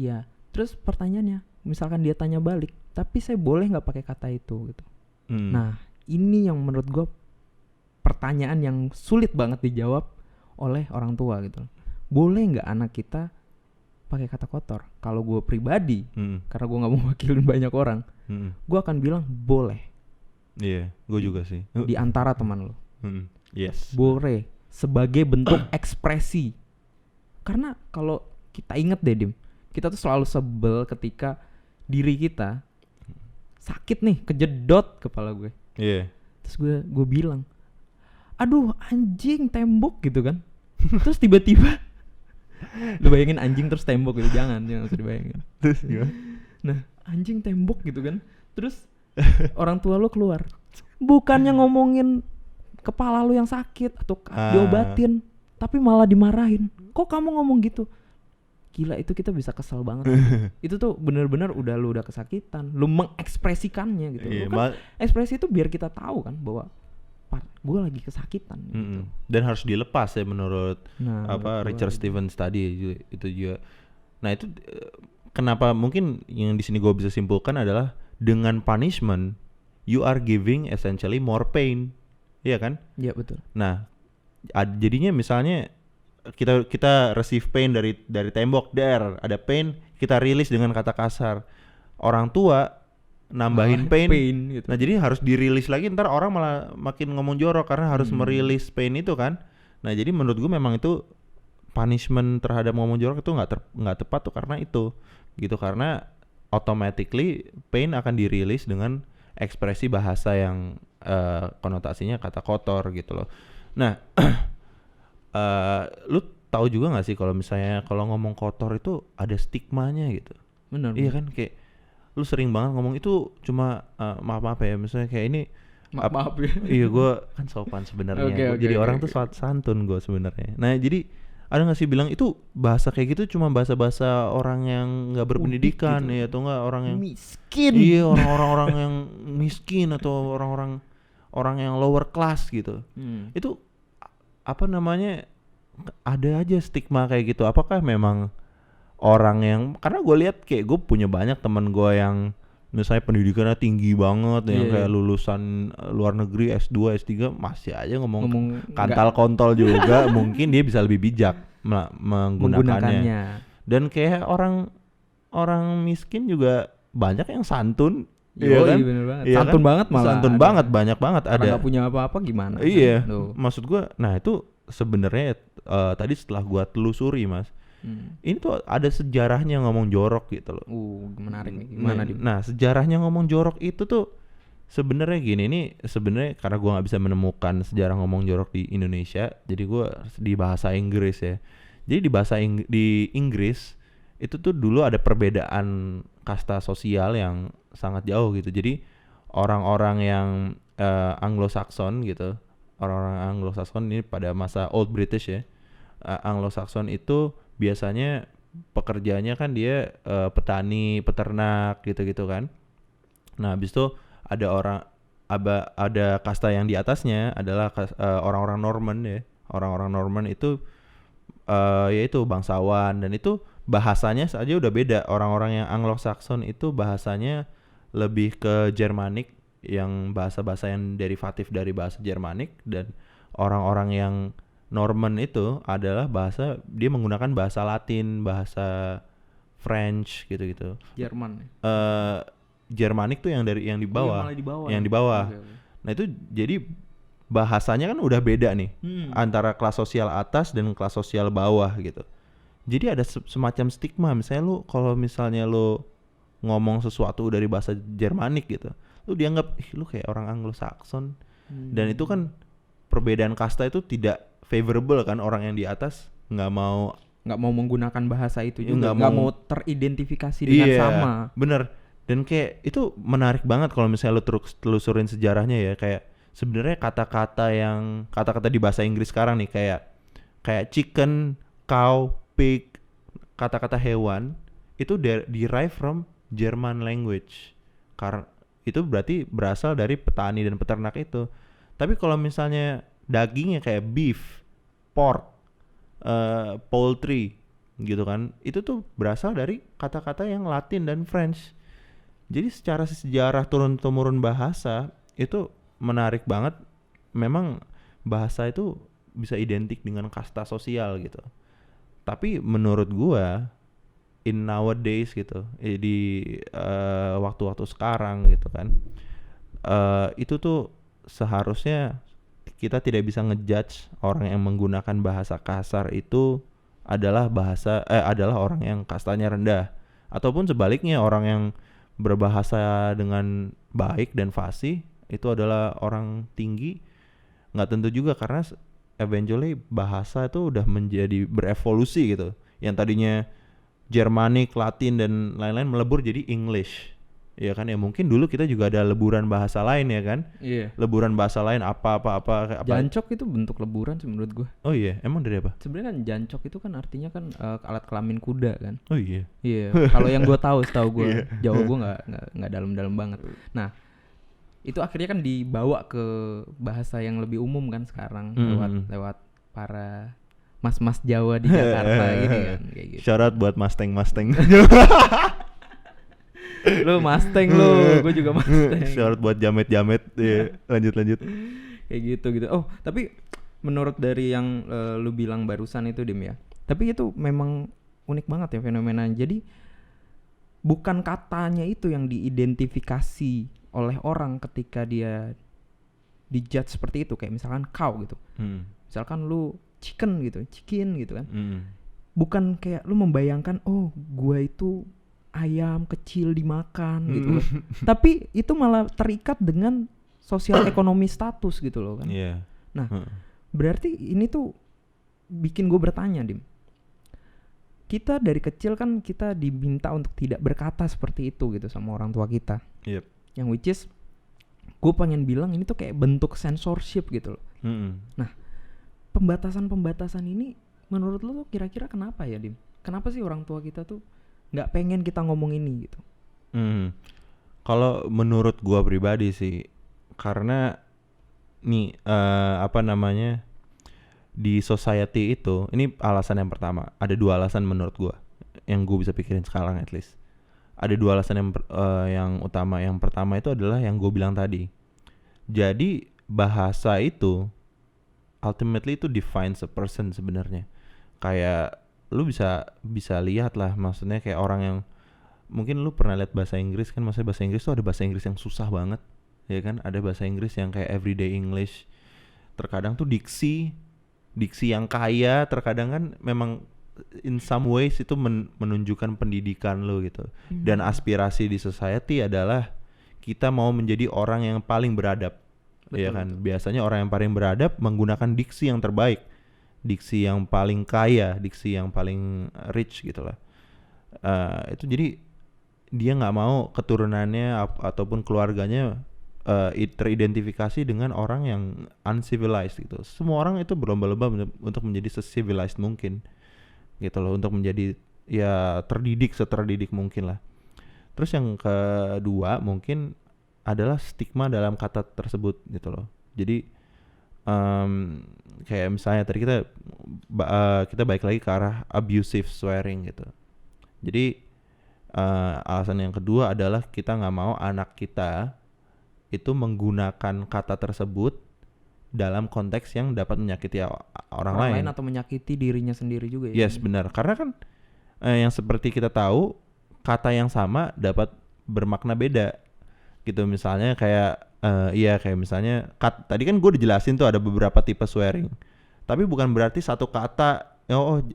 Ya, terus pertanyaannya, misalkan dia tanya balik, tapi saya boleh nggak pakai kata itu gitu. Nah, ini yang menurut gue pertanyaan yang sulit banget dijawab oleh orang tua gitu. Boleh nggak anak kita pakai kata kotor? Kalau gue pribadi, karena gue nggak mau wakilin banyak orang, gue akan bilang boleh. Iya, gue juga sih. Di antara teman lo, yes, boleh sebagai bentuk ekspresi. Karena kalau kita inget deh, Dim, kita tuh selalu sebel ketika diri kita sakit nih, kejedot kepala gue. Iya. Terus gue bilang, aduh anjing tembok gitu kan. Terus tiba-tiba lu bayangin anjing terus tembok gitu, jangan usah dibayangin. Terus gimana? Nah, anjing tembok gitu kan. Terus orang tua lu keluar, bukannya ngomongin kepala lu yang sakit atau diobatin, tapi malah dimarahin. Kok kamu ngomong gitu? Gila, itu kita bisa kesel banget. Itu tuh benar-benar lu udah kesakitan, lu mengekspresikannya gitu. Lu kan ekspresi itu biar kita tahu kan bahwa gue lagi kesakitan gitu. Dan harus dilepas ya menurut Richard gitu. Stevens tadi itu juga. Nah, itu kenapa mungkin yang di sini gue bisa simpulkan adalah dengan punishment you are giving essentially more pain. Iya kan? Iya, betul. Nah, jadinya misalnya kita receive pain dari tembok, ada pain, kita rilis dengan kata kasar. Orang tua nambahin pain gitu. Nah, jadi harus dirilis lagi, ntar orang malah makin ngomong jorok karena harus merilis pain itu kan. Nah, jadi menurut gue memang itu punishment terhadap ngomong jorok itu nggak tepat tuh karena itu gitu, karena automatically pain akan dirilis dengan ekspresi bahasa yang konotasinya kata kotor gitu loh. Nah, lu tahu juga nggak sih kalau misalnya kalau ngomong kotor itu ada stigmanya gitu. Benar. Iya kan, kayak lu sering banget ngomong itu cuma maaf ya, misalnya kayak ini maaf ya. Iya, gue kan sopan sebenarnya. Jadi orang tuh santun gue sebenarnya. Nah, jadi ada nggak sih bilang itu bahasa kayak gitu cuma bahasa orang yang nggak berpendidikan gitu. Ya, atau nggak orang yang miskin? Iya, orang-orang yang miskin atau orang yang lower class gitu. Itu apa namanya, ada aja stigma kayak gitu. Apakah memang orang yang, karena gue lihat kayak gue punya banyak teman gue yang misalnya pendidikannya tinggi banget, yang kayak lulusan luar negeri S2, S3 masih aja ngomong kantal kontol juga. Mungkin dia bisa lebih bijak menggunakannya. Dan kayak orang miskin juga banyak yang santun. Iya kan? Bener banget. Iya Santun kan? banget malah. Santun banget, banyak banget Karena ada. nggak punya apa-apa gimana? Iya, Kan? maksud gua, nah itu sebenarnya tadi setelah gua telusuri Mas, ini tuh ada sejarahnya ngomong jorok gitu loh. Menarik nih. Gimana Dim? Nah, sejarahnya ngomong jorok itu tuh sebenarnya gini, ini sebenarnya karena gua nggak bisa menemukan sejarah ngomong jorok di Indonesia, jadi gua di bahasa Inggris ya. Jadi di Inggris itu tuh dulu ada perbedaan kasta sosial yang sangat jauh gitu. Jadi orang-orang yang Anglo-Saxon gitu, orang-orang Anglo-Saxon ini pada masa Old British ya, Anglo-Saxon itu biasanya pekerjaannya kan dia petani, peternak gitu-gitu kan. Nah, habis itu ada kasta yang di atasnya adalah orang-orang Norman ya. Orang-orang Norman itu yaitu bangsawan, dan itu bahasanya saja udah beda. Orang-orang yang Anglo-Saxon itu bahasanya lebih ke Germanic, yang bahasa-bahasa yang derivatif dari bahasa Germanic, dan orang-orang yang Norman itu adalah dia menggunakan bahasa Latin, bahasa French gitu-gitu. Jerman. Germanic tuh yang di bawah, yang di bawah. Okay. Nah itu jadi bahasanya kan udah beda nih antara kelas sosial atas dan kelas sosial bawah gitu. Jadi ada semacam stigma, misalnya kalau misalnya lu ngomong sesuatu dari bahasa Germanik gitu, lu dianggap lu kayak orang Anglo-Saxon. Dan itu kan perbedaan kasta itu tidak favorable kan, orang yang di atas nggak mau menggunakan bahasa itu juga, nggak mau teridentifikasi dengan sama. Bener. Dan kayak itu menarik banget kalau misalnya lu telusurin sejarahnya ya, kayak sebenarnya kata-kata di bahasa Inggris sekarang nih kayak chicken, cow, pig, kata-kata hewan itu derive from German language. Karena itu berarti berasal dari petani dan peternak itu. Tapi kalau misalnya dagingnya kayak beef, pork, poultry gitu kan, itu tuh berasal dari kata-kata yang Latin dan French. Jadi secara sejarah turun-temurun bahasa itu menarik banget. Memang bahasa itu bisa identik dengan kasta sosial gitu. Tapi menurut gua in nowadays gitu, di waktu-waktu sekarang gitu kan, itu tuh seharusnya kita tidak bisa ngejudge orang yang menggunakan bahasa kasar itu adalah orang yang kastanya rendah, ataupun sebaliknya orang yang berbahasa dengan baik dan fasih itu adalah orang tinggi. Nggak tentu juga, karena eventually bahasa itu udah menjadi berevolusi gitu. Yang tadinya Germanic, Latin dan lain-lain melebur jadi English. Ya kan, ya mungkin dulu kita juga ada leburan bahasa lain ya kan. Iya. Leburan bahasa lain apa. Jancok itu bentuk leburan sih menurut gue. Oh iya, emang dari apa? Sebenarnya kan jancok itu kan artinya kan alat kelamin kuda kan. Oh iya. Iya. Kalau yang gue setahu gue, Jawa gue nggak dalam-dalam banget. Nah, itu akhirnya kan dibawa ke bahasa yang lebih umum kan sekarang lewat para mas-mas Jawa di Jakarta gitu kan, kayak gitu. Syarat buat Mustang. Lu Mustang lu, gue juga Mustang. Syarat buat jamet. Ya, lanjut. Kayak gitu. Oh, tapi menurut dari yang lu bilang barusan itu Dim ya. Tapi itu memang unik banget ya fenomenanya. Jadi bukan katanya itu yang diidentifikasi oleh orang ketika dia dijudge seperti itu, kayak misalkan cow gitu. Misalkan lu chicken gitu kan. Bukan kayak lu membayangkan gua itu ayam kecil dimakan gitu loh. Tapi itu malah terikat dengan sosial ekonomi status gitu loh kan. Yeah. Nah, berarti ini tuh bikin gue bertanya, Dim. Kita dari kecil kan kita diminta untuk tidak berkata seperti itu gitu sama orang tua kita. Yep. Yang which is gue pengen bilang ini tuh kayak bentuk censorship gitu loh. Nah, pembatasan ini menurut lo tuh kira-kira kenapa ya, Dim? Kenapa sih orang tua kita tuh nggak pengen kita ngomong ini gitu? Kalau menurut gua pribadi sih, karena nih di society itu, ini alasan yang pertama. Ada dua alasan menurut gua yang gua bisa pikirin sekarang at least. Ada dua alasan yang utama. Yang pertama itu adalah yang gua bilang tadi. Jadi bahasa itu ultimately itu defines a person sebenarnya. kayak lu bisa lihat lah, maksudnya kayak orang yang mungkin lu pernah lihat bahasa Inggris kan, maksudnya bahasa Inggris tuh ada bahasa Inggris yang susah banget, ya kan? Ada bahasa Inggris yang kayak everyday English. Terkadang tuh diksi yang kaya, terkadang kan memang in some ways itu menunjukkan pendidikan lu gitu. Dan aspirasi di society adalah kita mau menjadi orang yang paling beradab. Ya kan? Biasanya orang yang paling beradab menggunakan diksi yang terbaik, diksi yang paling kaya, diksi yang paling rich gitu lah. Itu jadi dia nggak mau keturunannya ataupun keluarganya teridentifikasi dengan orang yang uncivilized gitu. Semua orang itu berlomba-lomba untuk menjadi se-civilized mungkin gitu loh, untuk menjadi ya seterdidik mungkin lah. Terus yang kedua mungkin adalah stigma dalam kata tersebut gitu loh. Jadi kayak misalnya tadi kita balik lagi ke arah abusive swearing gitu. Jadi alasan yang kedua adalah kita nggak mau anak kita itu menggunakan kata tersebut dalam konteks yang dapat menyakiti orang lain atau menyakiti dirinya sendiri juga ya. Yes, benar. Karena kan yang seperti kita tahu, kata yang sama dapat bermakna beda gitu. Misalnya kayak kayak misalnya tadi kan gue udah jelasin tuh ada beberapa tipe swearing. Tapi bukan berarti satu kata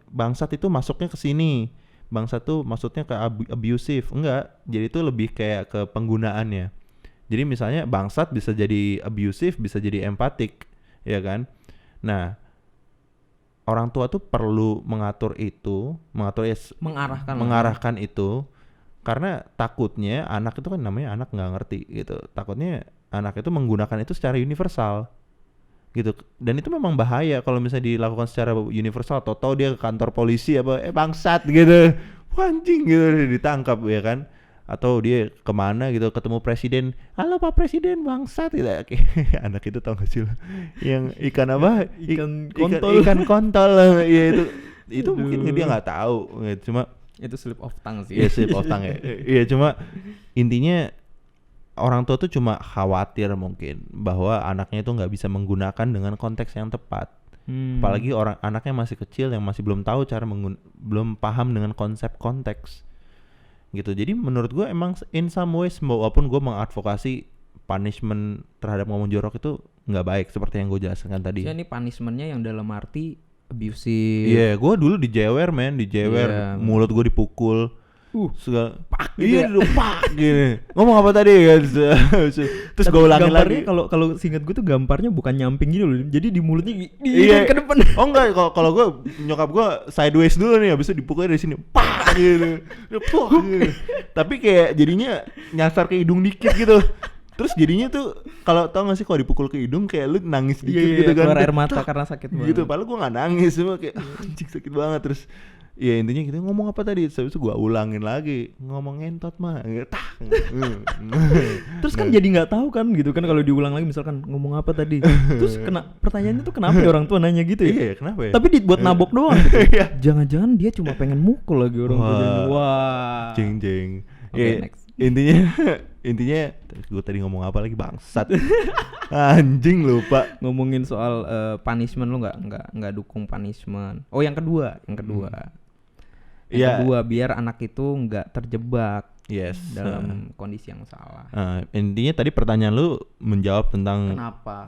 bangsat itu masuknya ke sini, bangsat tuh maksudnya ke abusive. Enggak. Jadi itu lebih kayak ke penggunaannya. Jadi misalnya bangsat bisa jadi abusive, bisa jadi empatik, ya kan? Nah, orang tua tuh perlu mengarahkan itu, karena takutnya anak itu kan namanya anak nggak ngerti gitu. Takutnya anak itu menggunakan itu secara universal gitu. Dan itu memang bahaya kalau misalnya dilakukan secara universal. Tahu dia ke kantor polisi bangsat gitu, anjing gitu, ditangkap ya kan. Atau dia kemana gitu ketemu presiden, halo Pak Presiden bangsat gitu. Anak itu tau gak sih yang ikan kontol ya itu mungkin dia nggak tahu gitu. Cuma itu slip of tongue sih. Iya slip of tongue ya. Iya cuma intinya orang tua tuh cuma khawatir mungkin bahwa anaknya itu nggak bisa menggunakan dengan konteks yang tepat. Apalagi anaknya masih kecil yang masih belum tahu belum paham dengan konsep konteks gitu. Jadi menurut gue emang in some ways, walaupun gue mengadvokasi punishment terhadap ngomong jorok itu nggak baik seperti yang gue jelaskan tadi. Ini punishmentnya yang dalam arti abusive. Iya, gue dulu dijewer mulut gue dipukul. Segala pak gitu. Iya, pak gini. Ngomong apa tadi kan? Terus gue ulangin lagi. Kalau seingat gue tuh gambarnya bukan nyamping gitu loh. Jadi di mulutnya ke depan. Oh enggak, kalau gue nyokap gue sideways dulu nih, habis itu dipukulnya dari sini. Pak gitu. Gitu. Tapi kayak jadinya nyasar ke hidung dikit gitu. Terus jadinya tuh kalau tau gak sih kalau dipukul ke hidung kayak lu nangis dikit gitu kan. Keluar air mata karena sakit banget. Gitu, padahal gue gak nangis, cuma kayak anjing sakit banget. Terus ya intinya kita ngomong apa tadi, habis itu gue ulangin lagi, ngomong ngentot mah. Terus kan jadi nggak tahu kan gitu kan kalau diulang lagi misalkan ngomong apa tadi. Terus pertanyaannya tuh kenapa orang tua nanya gitu ya? Iya, kenapa ya? Tapi dibuat nabok doang gitu. Jangan-jangan dia cuma pengen mukul lagi orang tua. Wah. Jeng. Oke, next. Intinya gue tadi ngomong apa lagi, bangsat. Anjing lupa. Ngomongin soal punishment, lu nggak dukung punishment. Oh yang kedua. Yang kedua biar anak itu nggak terjebak dalam kondisi yang salah. Intinya tadi pertanyaan lu menjawab tentang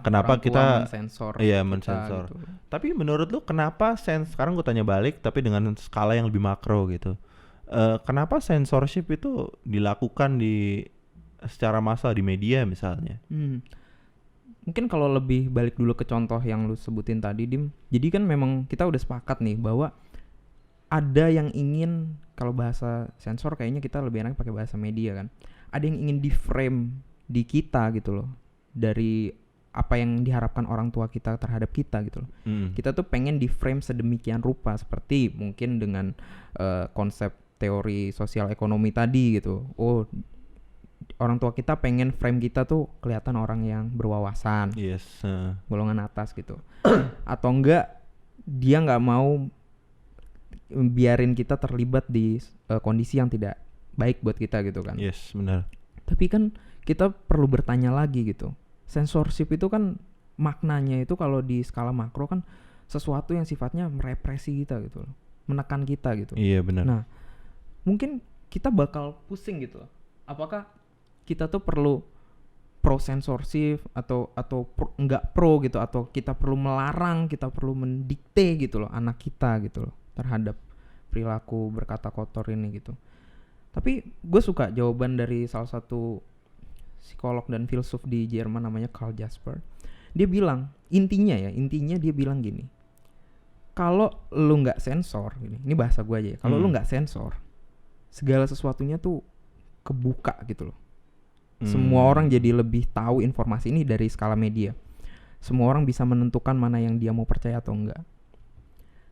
kenapa kita mensensor. Iya, mensensor. Gitu. Tapi menurut lu kenapa sekarang gue tanya balik tapi dengan skala yang lebih makro gitu. Kenapa censorship itu dilakukan secara massal di media misalnya? Mungkin kalau lebih balik dulu ke contoh yang lu sebutin tadi, Dim. Jadi kan memang kita udah sepakat nih bahwa ada yang ingin, kalau bahasa sensor kayaknya kita lebih enak pakai bahasa media kan. Ada yang ingin di-frame di kita gitu loh. Dari apa yang diharapkan orang tua kita terhadap kita gitu loh. Kita tuh pengen di-frame sedemikian rupa, seperti mungkin dengan konsep teori sosial ekonomi tadi gitu. Oh, orang tua kita pengen frame kita tuh kelihatan orang yang berwawasan, golongan atas gitu. Atau enggak dia nggak mau biarin kita terlibat di kondisi yang tidak baik buat kita gitu kan. Yes, benar. Tapi kan kita perlu bertanya lagi gitu. Censorship itu kan maknanya itu kalau di skala makro kan sesuatu yang sifatnya merepresi kita gitu loh, menekan kita gitu. Iya benar. Nah, mungkin kita bakal pusing gitu loh. Apakah kita tuh perlu pro censorship atau enggak pro gitu, atau kita perlu melarang, kita perlu mendikte gitu loh anak kita gitu loh terhadap perilaku berkata kotor ini gitu. Tapi gue suka jawaban dari salah satu psikolog dan filsuf di Jerman namanya Karl Jasper. Dia bilang, intinya dia bilang gini, kalau lu nggak sensor, ini bahasa gue aja ya, kalau lu nggak sensor, segala sesuatunya tuh kebuka gitu loh. Semua orang jadi lebih tahu informasi ini dari skala media. Semua orang bisa menentukan mana yang dia mau percaya atau enggak.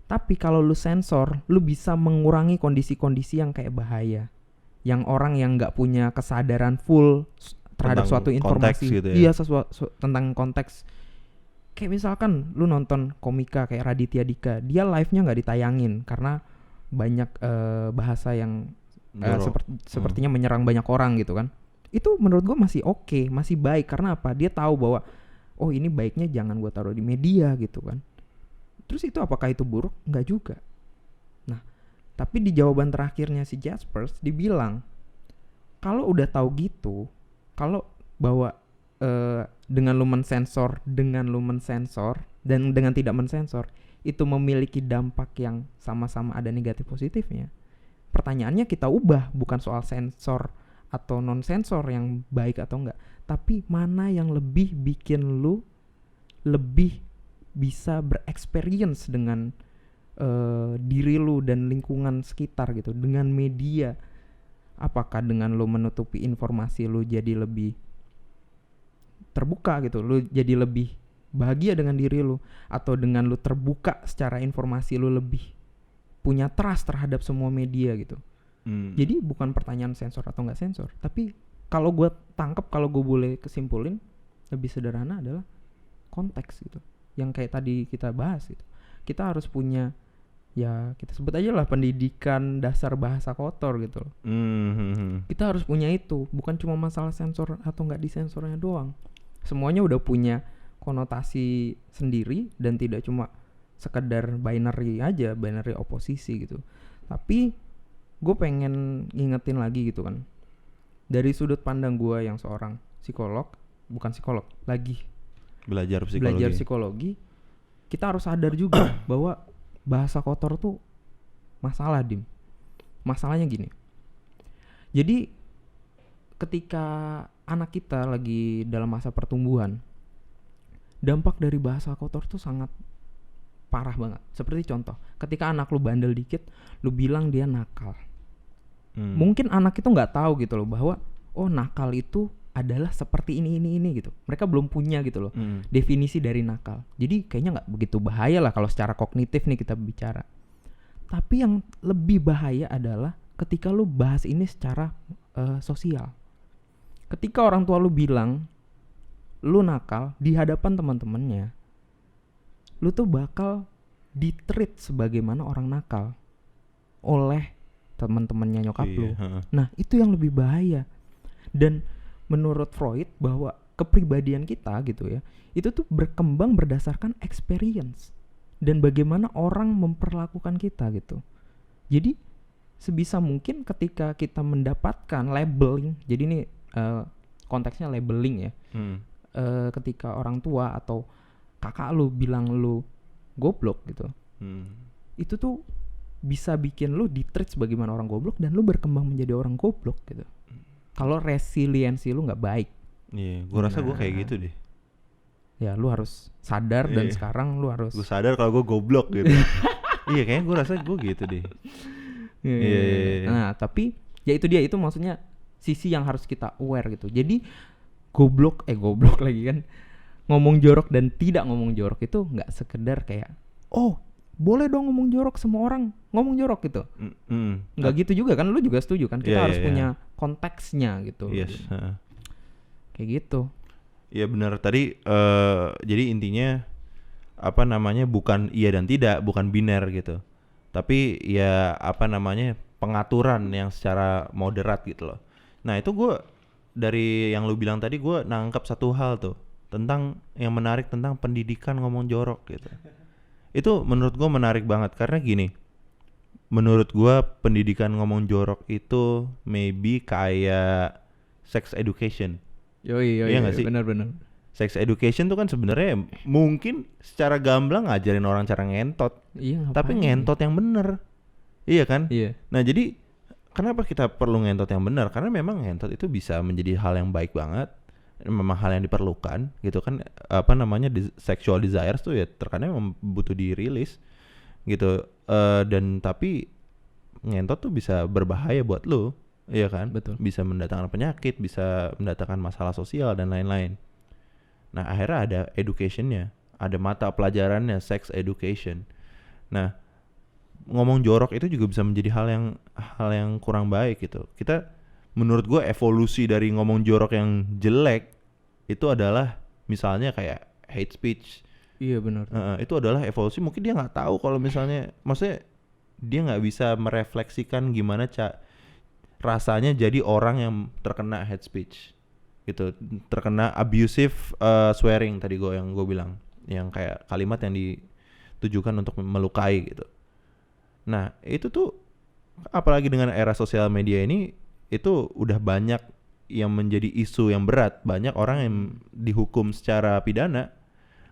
Tapi kalau lu sensor, lu bisa mengurangi kondisi-kondisi yang kayak bahaya, yang orang yang nggak punya kesadaran full terhadap Tentang suatu informasi konteks gitu ya. iya tentang konteks. Kayak misalkan lu nonton komika kayak Raditya Dika, dia live-nya nggak ditayangin karena banyak bahasa yang sepertinya menyerang banyak orang gitu kan. Itu menurut gue masih oke, masih baik. Karena apa? Dia tahu bahwa oh ini baiknya jangan gue taruh di media gitu kan. Terus itu apakah itu buruk? Enggak juga. Nah, tapi di jawaban terakhirnya si Jaspers dibilang, kalau udah tahu gitu, kalau bahwa dengan lu mensensor dan dengan tidak mensensor itu memiliki dampak yang sama-sama ada negatif positifnya. Pertanyaannya kita ubah, bukan soal sensor atau non sensor yang baik atau enggak, tapi mana yang lebih bikin lu lebih bisa bereksperience dengan diri lu dan lingkungan sekitar gitu, dengan media. Apakah dengan lu menutupi informasi lu jadi lebih terbuka gitu, lu jadi lebih bahagia dengan diri lu, atau dengan lu terbuka secara informasi lu lebih punya trust terhadap semua media gitu. Jadi bukan pertanyaan sensor atau nggak sensor, tapi kalau gue tangkep, kalau gue boleh kesimpulin lebih sederhana adalah konteks gitu, yang kayak tadi kita bahas gitu. Kita harus punya, ya kita sebut aja lah, pendidikan dasar bahasa kotor gitu loh. Kita harus punya itu, bukan cuma masalah sensor atau nggak disensornya doang. Semuanya udah punya konotasi sendiri dan tidak cuma sekedar binary aja, binary oposisi gitu. Tapi gue pengen ngingetin lagi gitu kan, dari sudut pandang gue yang seorang psikolog, bukan psikolog lagi, belajar psikologi, kita harus sadar juga bahwa bahasa kotor tuh masalah, Dim. Masalahnya gini, jadi ketika anak kita lagi dalam masa pertumbuhan, dampak dari bahasa kotor tuh sangat parah banget. Seperti contoh, ketika anak lu bandel dikit, lu bilang dia nakal. Mungkin anak itu nggak tahu gitu loh bahwa oh nakal itu adalah seperti ini gitu. Mereka belum punya gitu loh definisi dari nakal. Jadi kayaknya nggak begitu bahaya lah kalau secara kognitif nih kita bicara. Tapi yang lebih bahaya adalah ketika lu bahas ini secara sosial. Ketika orang tua lu bilang lu nakal di hadapan teman-temannya, lu tuh bakal ditreat sebagaimana orang nakal oleh teman-temannya nyokap lu. Nah, itu yang lebih bahaya. Dan menurut Freud bahwa kepribadian kita gitu ya, itu tuh berkembang berdasarkan experience dan bagaimana orang memperlakukan kita gitu. Jadi sebisa mungkin ketika kita mendapatkan labeling, jadi ini konteksnya labeling ya. Ketika orang tua atau kakak lu bilang lu goblok gitu, itu tuh bisa bikin lu ditreat sebagaimana orang goblok dan lu berkembang menjadi orang goblok gitu. Kalau resiliensi lu nggak baik. Iya, gue rasa gue kayak gitu deh. Ya lu harus sadar dan sekarang lu harus. Gue sadar kalau gue goblok gitu. Iya, kayaknya gue rasa gue gitu deh. Iya. Nah tapi ya itu dia, itu maksudnya sisi yang harus kita aware gitu. Jadi goblok lagi kan, ngomong jorok dan tidak ngomong jorok itu nggak sekedar kayak oh boleh dong ngomong jorok, semua orang ngomong jorok gitu. Nggak gitu juga kan, lu juga setuju kan, kita harus punya konteksnya gitu. Yes. Kayak gitu. Iya benar tadi. Jadi intinya apa namanya, bukan iya dan tidak, bukan biner gitu, tapi ya apa namanya, pengaturan yang secara moderat gitu loh. Nah itu gue dari yang lu bilang tadi, gue nangkep satu hal tuh tentang yang menarik tentang pendidikan ngomong jorok gitu. Itu menurut gua menarik banget karena gini. Menurut gua pendidikan ngomong jorok itu maybe kayak sex education. Yoi, Iya nggak sih? benar-benar. Sex education tuh kan sebenarnya mungkin secara gamblang ngajarin orang cara ngentot, Iya, tapi ngapain? ngentot yang bener. Iya kan? Iya, Nah, jadi kenapa kita perlu ngentot yang benar? Karena memang ngentot itu bisa menjadi hal yang baik banget, memang hal yang diperlukan gitu kan. Apa namanya, sexual desires tuh ya terkadang memang butuh dirilis gitu. Dan tapi ngentot tuh bisa berbahaya buat lo, iya kan? betul. Bisa mendatangkan penyakit, bisa mendatangkan masalah sosial dan lain-lain. Nah, akhirnya ada educationnya, ada mata pelajarannya, sex education. Nah, ngomong jorok itu juga bisa menjadi hal yang kurang baik gitu. Kita, menurut gue, evolusi dari ngomong jorok yang jelek itu adalah misalnya kayak hate speech. Iya, benar. Itu adalah evolusi. Mungkin dia nggak tahu kalau misalnya, maksudnya dia nggak bisa merefleksikan gimana rasanya jadi orang yang terkena hate speech gitu, terkena abusive swearing tadi yang gue bilang, yang kayak kalimat yang ditujukan untuk melukai gitu. Nah, itu tuh apalagi dengan era sosial media ini, itu udah banyak yang menjadi isu yang berat, banyak orang yang dihukum secara pidana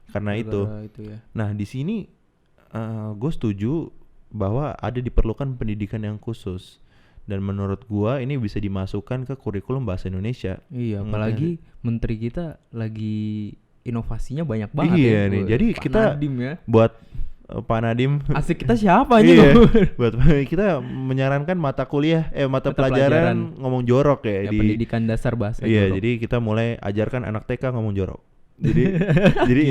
karena itu. Ya. Nah, di sini gue setuju bahwa ada diperlukan pendidikan yang khusus. Dan menurut gua ini bisa dimasukkan ke kurikulum bahasa Indonesia. Iya, apalagi menteri kita lagi inovasinya banyak banget iya ya. nih, jadi Pak kita Nadiem ya. buat Pak Nadiem. Asik kita siapa aja iya, loh. buat kita menyarankan mata pelajaran ngomong jorok ya, di pendidikan dasar bahasa. Iya, jorok. jadi kita mulai ajarkan anak TK ngomong jorok. Jadi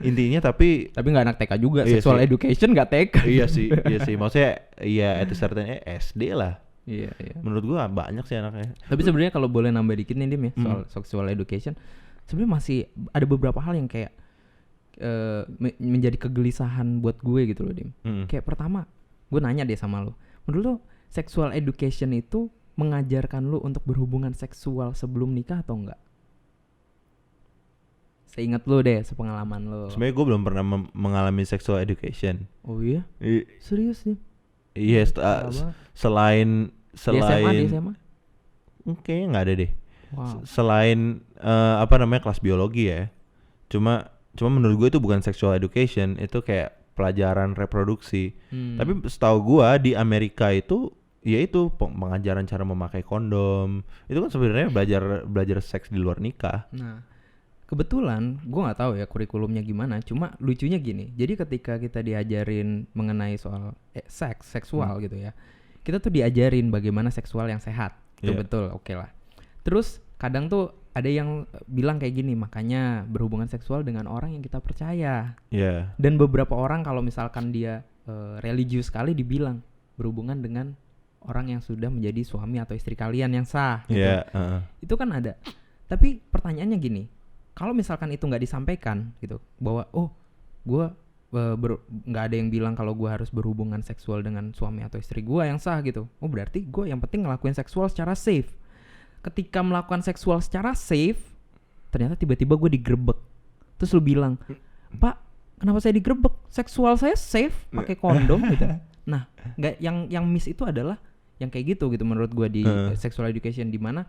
intinya tapi nggak anak TK juga, iya sexual sih. education nggak TK. iya sih maksudnya iya itu certain SD lah. Iya. Menurut gua banyak sih anaknya. Tapi sebenarnya kalau boleh nambah dikit nih Dim ya, soal sexual education, sebenarnya masih ada beberapa hal yang kayak menjadi kegelisahan buat gue gitu loh Dim. Kayak pertama, gue nanya deh sama lo, menurut lo sexual education itu mengajarkan lo untuk berhubungan seksual sebelum nikah atau enggak? Seingat lo deh, sepengalaman lo. Sebenarnya gue belum pernah mengalami sexual education. Oh iya? Serius nih? Iya, selain Di SMA? Kayaknya nggak ada deh. Wow. Selain kelas biologi ya. Cuma menurut gue itu bukan sexual education, itu kayak pelajaran reproduksi. Tapi setahu gue di Amerika itu yaitu pengajaran cara memakai kondom. Itu kan sebenarnya belajar seks di luar nikah. Nah, kebetulan gue nggak tahu ya kurikulumnya gimana, cuma lucunya gini, jadi ketika kita diajarin mengenai soal seksual gitu ya, kita tuh diajarin bagaimana seksual yang sehat, itu betul, oke lah. Terus kadang tuh ada yang bilang kayak gini, makanya berhubungan seksual dengan orang yang kita percaya. Dan beberapa orang kalau misalkan dia religius sekali dibilang berhubungan dengan orang yang sudah menjadi suami atau istri kalian yang sah gitu. Itu kan ada. Tapi pertanyaannya gini, kalau misalkan itu nggak disampaikan gitu, bahwa gue nggak ada yang bilang kalau gue harus berhubungan seksual dengan suami atau istri gue yang sah gitu, berarti gue yang penting ngelakuin seksual secara safe. Ketika melakukan seksual secara safe, ternyata tiba-tiba gue digerebek. Terus lu bilang, Pak, kenapa saya digerebek? Seksual saya safe, pakai kondom gitu. Nah, nggak, yang miss itu adalah yang kayak gitu menurut gue di sexual education, di mana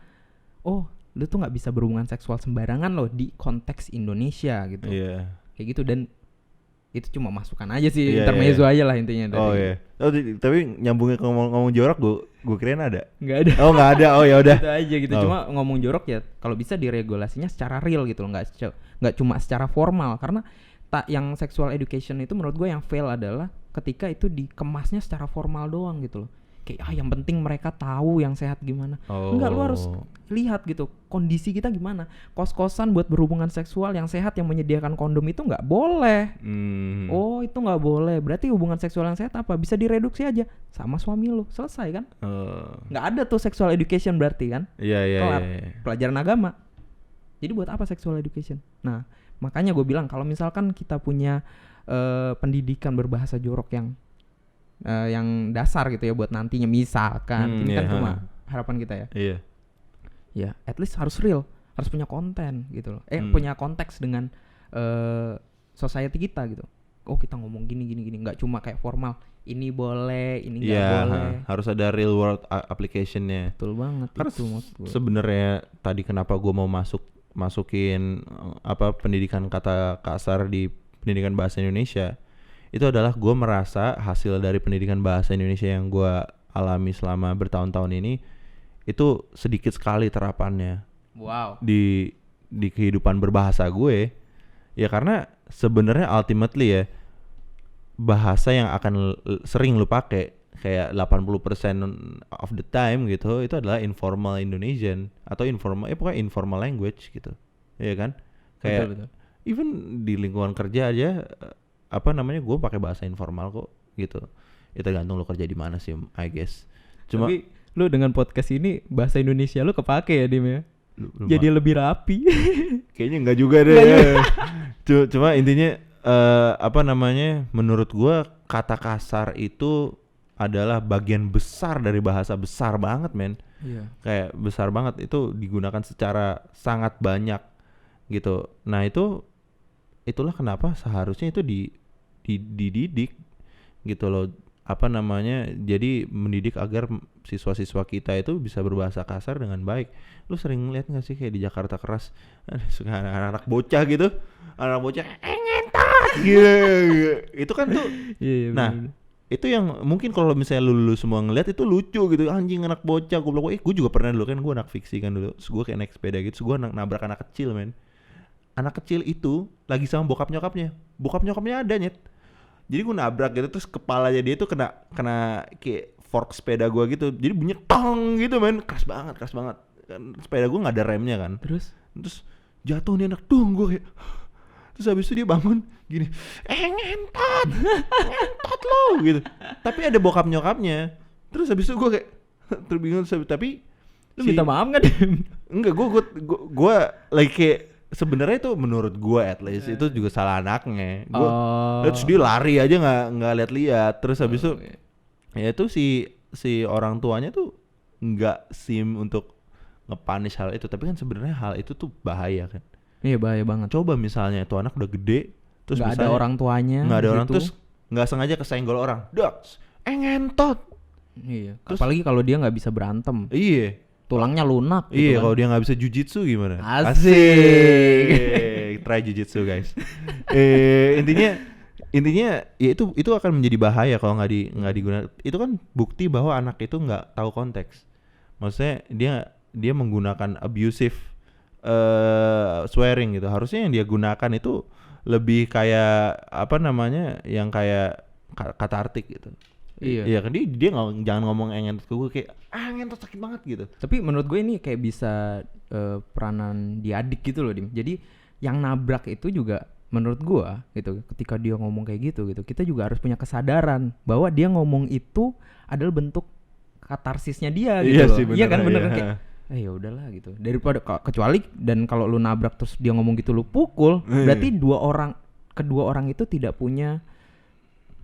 lu tuh nggak bisa berhubungan seksual sembarangan loh di konteks Indonesia gitu. Kayak gitu, dan itu cuma masukan aja sih, intermezzo aja lah intinya dari. Tapi nyambungnya ke ngomong jorok, gue kirain ada. Nggak ada. Nggak ada. Ya udah. Itu aja gitu. Cuma ngomong jorok ya kalau bisa diregulasinya secara real gitu loh, nggak cuma secara formal, karena yang sexual education itu menurut gue yang fail adalah ketika itu dikemasnya secara formal doang gitu loh. Kayak yang penting mereka tahu yang sehat gimana. Enggak, lu harus lihat gitu kondisi kita gimana. Kos-kosan buat berhubungan seksual yang sehat yang menyediakan kondom itu nggak boleh. Itu nggak boleh. Berarti hubungan seksual yang sehat apa? Bisa direduksi aja sama suami lu, selesai kan? Nggak ada tuh sexual education berarti kan? Kelar. Pelajaran agama. Jadi buat apa sexual education? Nah, makanya gue bilang kalau misalkan kita punya pendidikan berbahasa jorok yang dasar gitu ya buat nantinya, misalkan ini kan cuma harapan kita ya. Ya, at least harus real, harus punya konten gitu loh. Punya konteks dengan society kita gitu. oh kita ngomong gini gini gini, nggak cuma kayak formal ini boleh ini nggak Iya, boleh. harus ada real world application-nya. Betul banget Karena itu maksud gue. sebenarnya tadi kenapa gue mau masukin pendidikan kata kasar di pendidikan bahasa Indonesia, itu adalah gue merasa hasil dari pendidikan bahasa Indonesia yang gue alami selama bertahun-tahun ini itu sedikit sekali terapannya Wow. di kehidupan berbahasa gue. Ya karena sebenarnya ultimately ya, bahasa yang akan sering lu pakai kayak 80% of the time gitu itu adalah informal Indonesian atau pokoknya informal language gitu. Iya kan? Kayak Betul. even di lingkungan kerja aja gue pakai bahasa informal kok gitu. Ya tergantung lu kerja di mana sih, I guess. Cuma Tapi lu dengan podcast ini bahasa Indonesia lu kepake ya, Dim ya. lu Jadi lebih rapi. kayaknya enggak juga deh. Cuma intinya menurut gua kata kasar itu adalah bagian besar dari bahasa, besar banget men. Iya. Kayak besar banget, itu digunakan secara sangat banyak gitu. Nah itulah kenapa seharusnya itu dididik gitu loh, jadi mendidik agar siswa-siswa kita itu bisa berbahasa kasar dengan baik. Lu sering lihat nggak sih kayak di Jakarta Keras suka anak-anak bocah gitu, anak bocah ngentot gitu. Itu kan tuh. Iya, Nah itu yang mungkin kalau misalnya lu semua ngeliat itu lucu gitu, anjing anak bocah, gue juga pernah dulu kan, gue anak fiksi kan dulu, terus gue kayak naik sepeda gitu, terus gue nabrak anak kecil men. Anak kecil itu lagi sama bokap nyokapnya ada nyet. Jadi gue nabrak gitu, terus kepalanya dia tuh kena kayak fork sepeda gue gitu, jadi bunyi tong gitu men, keras banget kan sepeda gue nggak ada remnya kan. Terus jatuh nih anak, gue kayak, terus habis itu dia bangun gini, ngentot lo gitu. Tapi ada bokap nyokapnya. Terus habis itu gue kayak terbingung, tapi lu minta maaf nggak, Dim? Enggak, gue lagi kayak sebenarnya itu menurut gue at least itu juga salah anaknya. Terus dia lari aja nggak lihat-lihat. Terus habis itu ya itu si orang tuanya tuh nggak untuk nge-punish hal itu, tapi kan sebenarnya hal itu tuh bahaya kan. Iya, bahaya banget. Coba misalnya tuh anak udah gede, terus nggak ada orang tuanya, nggak ada orang, terus nggak sengaja kesenggol orang, ngentot. Iya. Terus, apalagi kalau dia nggak bisa berantem. Iya. Tulangnya lunak. Iya, gitu kalau kan. dia nggak bisa jujitsu gimana? Asik. Try jujitsu guys. Intinya ya itu akan menjadi bahaya kalau nggak digunakan. Itu kan bukti bahwa anak itu nggak tahu konteks. Maksudnya dia menggunakan abusive swearing gitu. Harusnya yang dia gunakan itu lebih kayak yang kayak katartik gitu. Iya kan, dia jangan ngomong ngentot ke gue kayak ngentot sakit banget gitu. Tapi menurut gue ini kayak bisa peranan diadik gitu loh, Dim. Jadi yang nabrak itu juga menurut gue gitu, ketika dia ngomong kayak gitu, kita juga harus punya kesadaran bahwa dia ngomong itu adalah bentuk katarsisnya dia gitu loh. Iya kan, bener kan, kayak ya udahlah gitu. Daripada kecuali dan kalau lu nabrak terus dia ngomong gitu lu pukul, berarti kedua orang itu tidak punya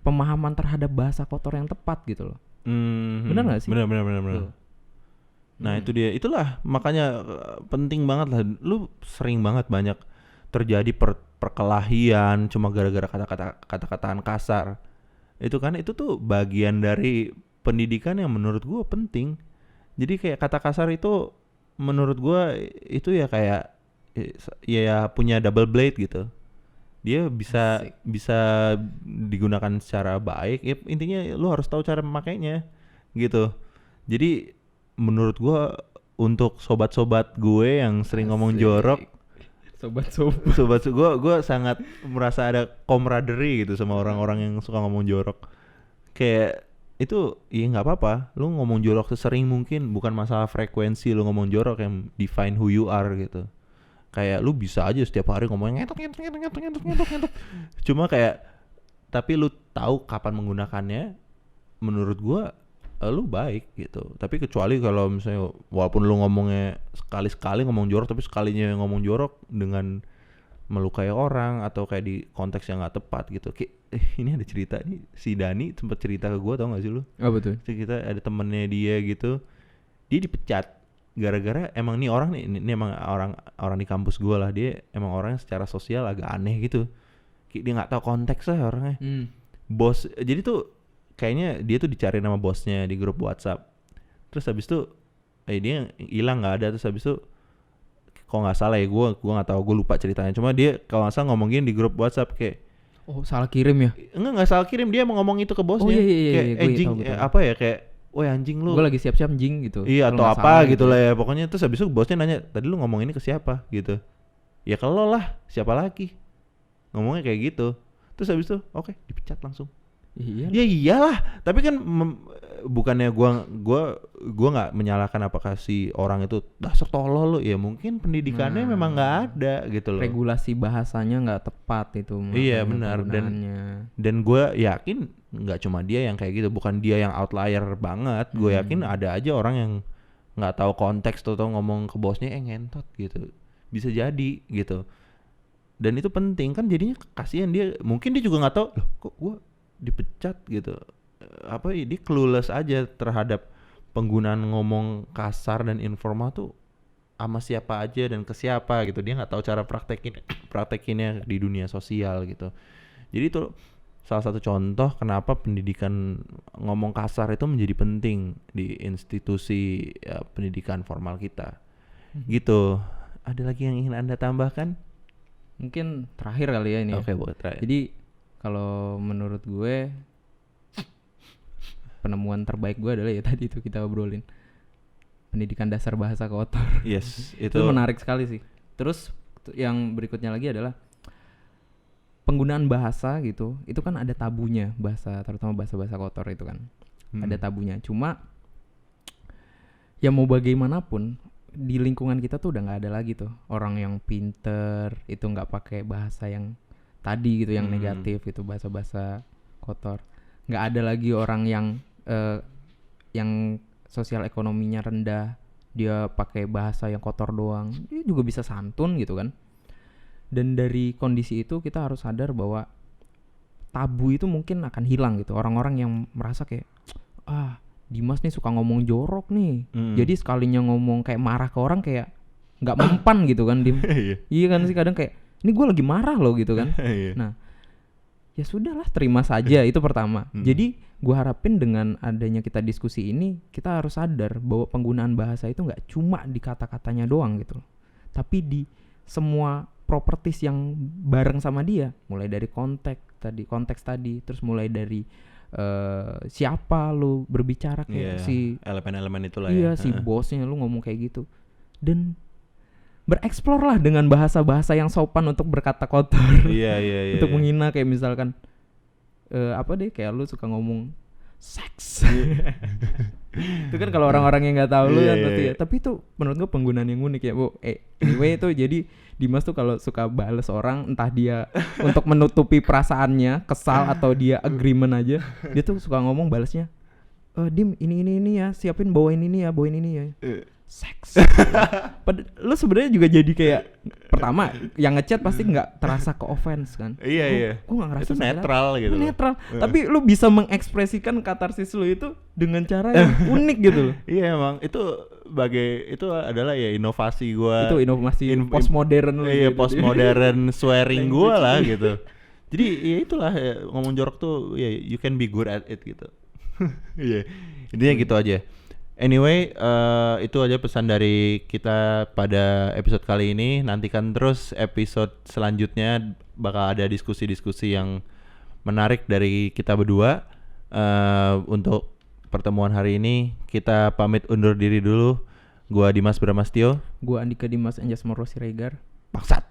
pemahaman terhadap bahasa kotor yang tepat gitu loh. Benar nggak sih? Benar. Nah itu dia, itulah makanya penting banget lah. Lu sering banget banyak terjadi perkelahian cuma gara-gara kata-kataan kasar. Itu tuh bagian dari pendidikan yang menurut gua penting. Jadi kayak kata kasar itu menurut gua itu ya kayak ya punya double blade gitu. Dia bisa digunakan secara baik. Ya, intinya lu harus tahu cara memakainya gitu. Jadi menurut gua untuk sobat-sobat gue yang sering ngomong jorok, sobat gue sangat merasa ada camaraderie gitu sama orang-orang yang suka ngomong jorok. Kayak itu ya nggak apa-apa, lu ngomong jorok sesering mungkin, bukan masalah frekuensi lu ngomong jorok yang define who you are gitu. Kayak lu bisa aja setiap hari ngomong ngentot. Cuma kayak tapi lu tahu kapan menggunakannya, menurut gua lu baik gitu. Tapi kecuali kalau misalnya walaupun lu ngomongnya sekali-sekali ngomong jorok, tapi sekalinya ngomong jorok dengan melukai orang atau kayak di konteks yang nggak tepat gitu. Kayak ini ada cerita nih, si Dani sempat cerita ke gua, tau nggak sih lu? Oh betul. Kita ada temennya dia gitu, dia dipecat gara-gara emang nih orang nih, ini emang orang di kampus gua lah, dia emang orangnya secara sosial agak aneh gitu. dia nggak tahu konteks lah orangnya. Bos, jadi tuh kayaknya dia tuh dicari nama bosnya di grup WhatsApp. Terus habis itu dia hilang nggak ada. Terus habis itu kalau nggak salah ya, gue nggak tahu, gue lupa ceritanya. Cuma dia kalau nggak salah ngomongin di grup WhatsApp kayak, oh salah kirim ya? Nggak salah kirim, dia mau ngomong itu ke bosnya. Oh iya, kayak gue jing, tahu. apa ya, kayak woi anjing lu. Gue lagi siap-siap jing gitu. Iya atau apa gitu lah ya pokoknya. Terus habis itu bosnya nanya, tadi lu ngomong ini ke siapa gitu. Ya ke lo lah, siapa lagi. Ngomongnya kayak gitu. Terus habis itu oke, dipecat langsung. Iya. Ya iyalah, tapi kan bukannya gua nggak menyalahkan apakah si orang itu dasar tolol lo, ya mungkin pendidikannya memang nggak ada gitu loh. Regulasi bahasanya nggak tepat itu. Iya benar, dan gue yakin nggak cuma dia yang kayak gitu, bukan dia yang outlier banget. Gue yakin ada aja orang yang nggak tahu konteks atau ngomong ke bosnya ngentot gitu, bisa jadi gitu. Dan itu penting kan, jadinya kasihan dia, mungkin dia juga nggak tahu loh kok gue dipecat gitu. Apa ya, dia clueless aja terhadap penggunaan ngomong kasar dan informal tuh sama siapa aja dan ke siapa gitu. Dia nggak tahu cara praktekinnya di dunia sosial gitu. Jadi itu salah satu contoh kenapa pendidikan ngomong kasar itu menjadi penting di institusi pendidikan formal kita. Gitu. Ada lagi yang ingin Anda tambahkan? Mungkin terakhir kali ya ini. Oke, buat terakhir. Jadi kalau menurut gue penemuan terbaik gue adalah ya tadi itu kita obrolin, pendidikan dasar bahasa kotor. Yes, itu menarik sekali sih. Terus yang berikutnya lagi adalah penggunaan bahasa gitu. Itu kan ada tabunya bahasa, terutama bahasa kotor itu kan. Ada tabunya. Cuma ya mau bagaimanapun di lingkungan kita tuh udah nggak ada lagi tuh orang yang pinter itu nggak pakai bahasa yang tadi gitu, yang negatif itu, bahasa kotor. Nggak ada lagi orang yang sosial ekonominya rendah, dia pakai bahasa yang kotor doang. Dia juga bisa santun gitu kan. Dan dari kondisi itu kita harus sadar bahwa tabu itu mungkin akan hilang gitu. Orang-orang yang merasa kayak Dimas nih suka ngomong jorok nih. Jadi sekalinya ngomong kayak marah ke orang kayak nggak mempan gitu kan, Dim. Iya kan sih, kadang kayak ini gue lagi marah loh gitu kan. Nah ya sudahlah, terima saja. Itu pertama. Jadi gue harapin dengan adanya kita diskusi ini, kita harus sadar bahwa penggunaan bahasa itu nggak cuma di kata-katanya doang gitu, tapi di semua properties yang bareng sama dia, mulai dari konteks tadi, terus mulai dari siapa lu berbicara kayak si elemen-elemen itulah ya. Iya, si bosnya lu ngomong kayak gitu. Dan bereksplor lah dengan bahasa-bahasa yang sopan untuk berkata kotor. Iya. Untuk menghina, kayak misalkan kayak lu suka ngomong seks. Itu kan kalau orang-orang yang nggak tahu lu kan pasti ya. Tapi itu menurut gua penggunaan yang unik ya, Bu. Anyway itu jadi Dimas tuh kalau suka bales orang, entah dia untuk menutupi perasaannya, kesal atau dia agreement aja, dia tuh suka ngomong balesnya, Dim ini ya, siapin bawain ini ya. Seks. Lu sebenarnya juga jadi kayak, pertama yang ngechat pasti nggak terasa ke offense kan. Iya. Gue nggak ngerasa itu netral gitu. Netral. Tapi lu bisa mengekspresikan katarsis lu itu dengan cara yang unik gitu loh. Iya emang itu adalah ya inovasi gua. Itu inovasi postmodern lu. Iya, gitu. Postmodern swearing gua lah gitu. Jadi ya itulah ngomong jorok tuh ya, you can be good at it gitu. Iya. Intinya gitu aja. Anyway, itu aja pesan dari kita pada episode kali ini. Nantikan terus episode selanjutnya, bakal ada diskusi-diskusi yang menarik dari kita berdua. Untuk pertemuan hari ini kita pamit undur diri dulu. Gua Dimas Bramastio. Gua Andika Dimas Anjas Moro Siregar. Bangsat.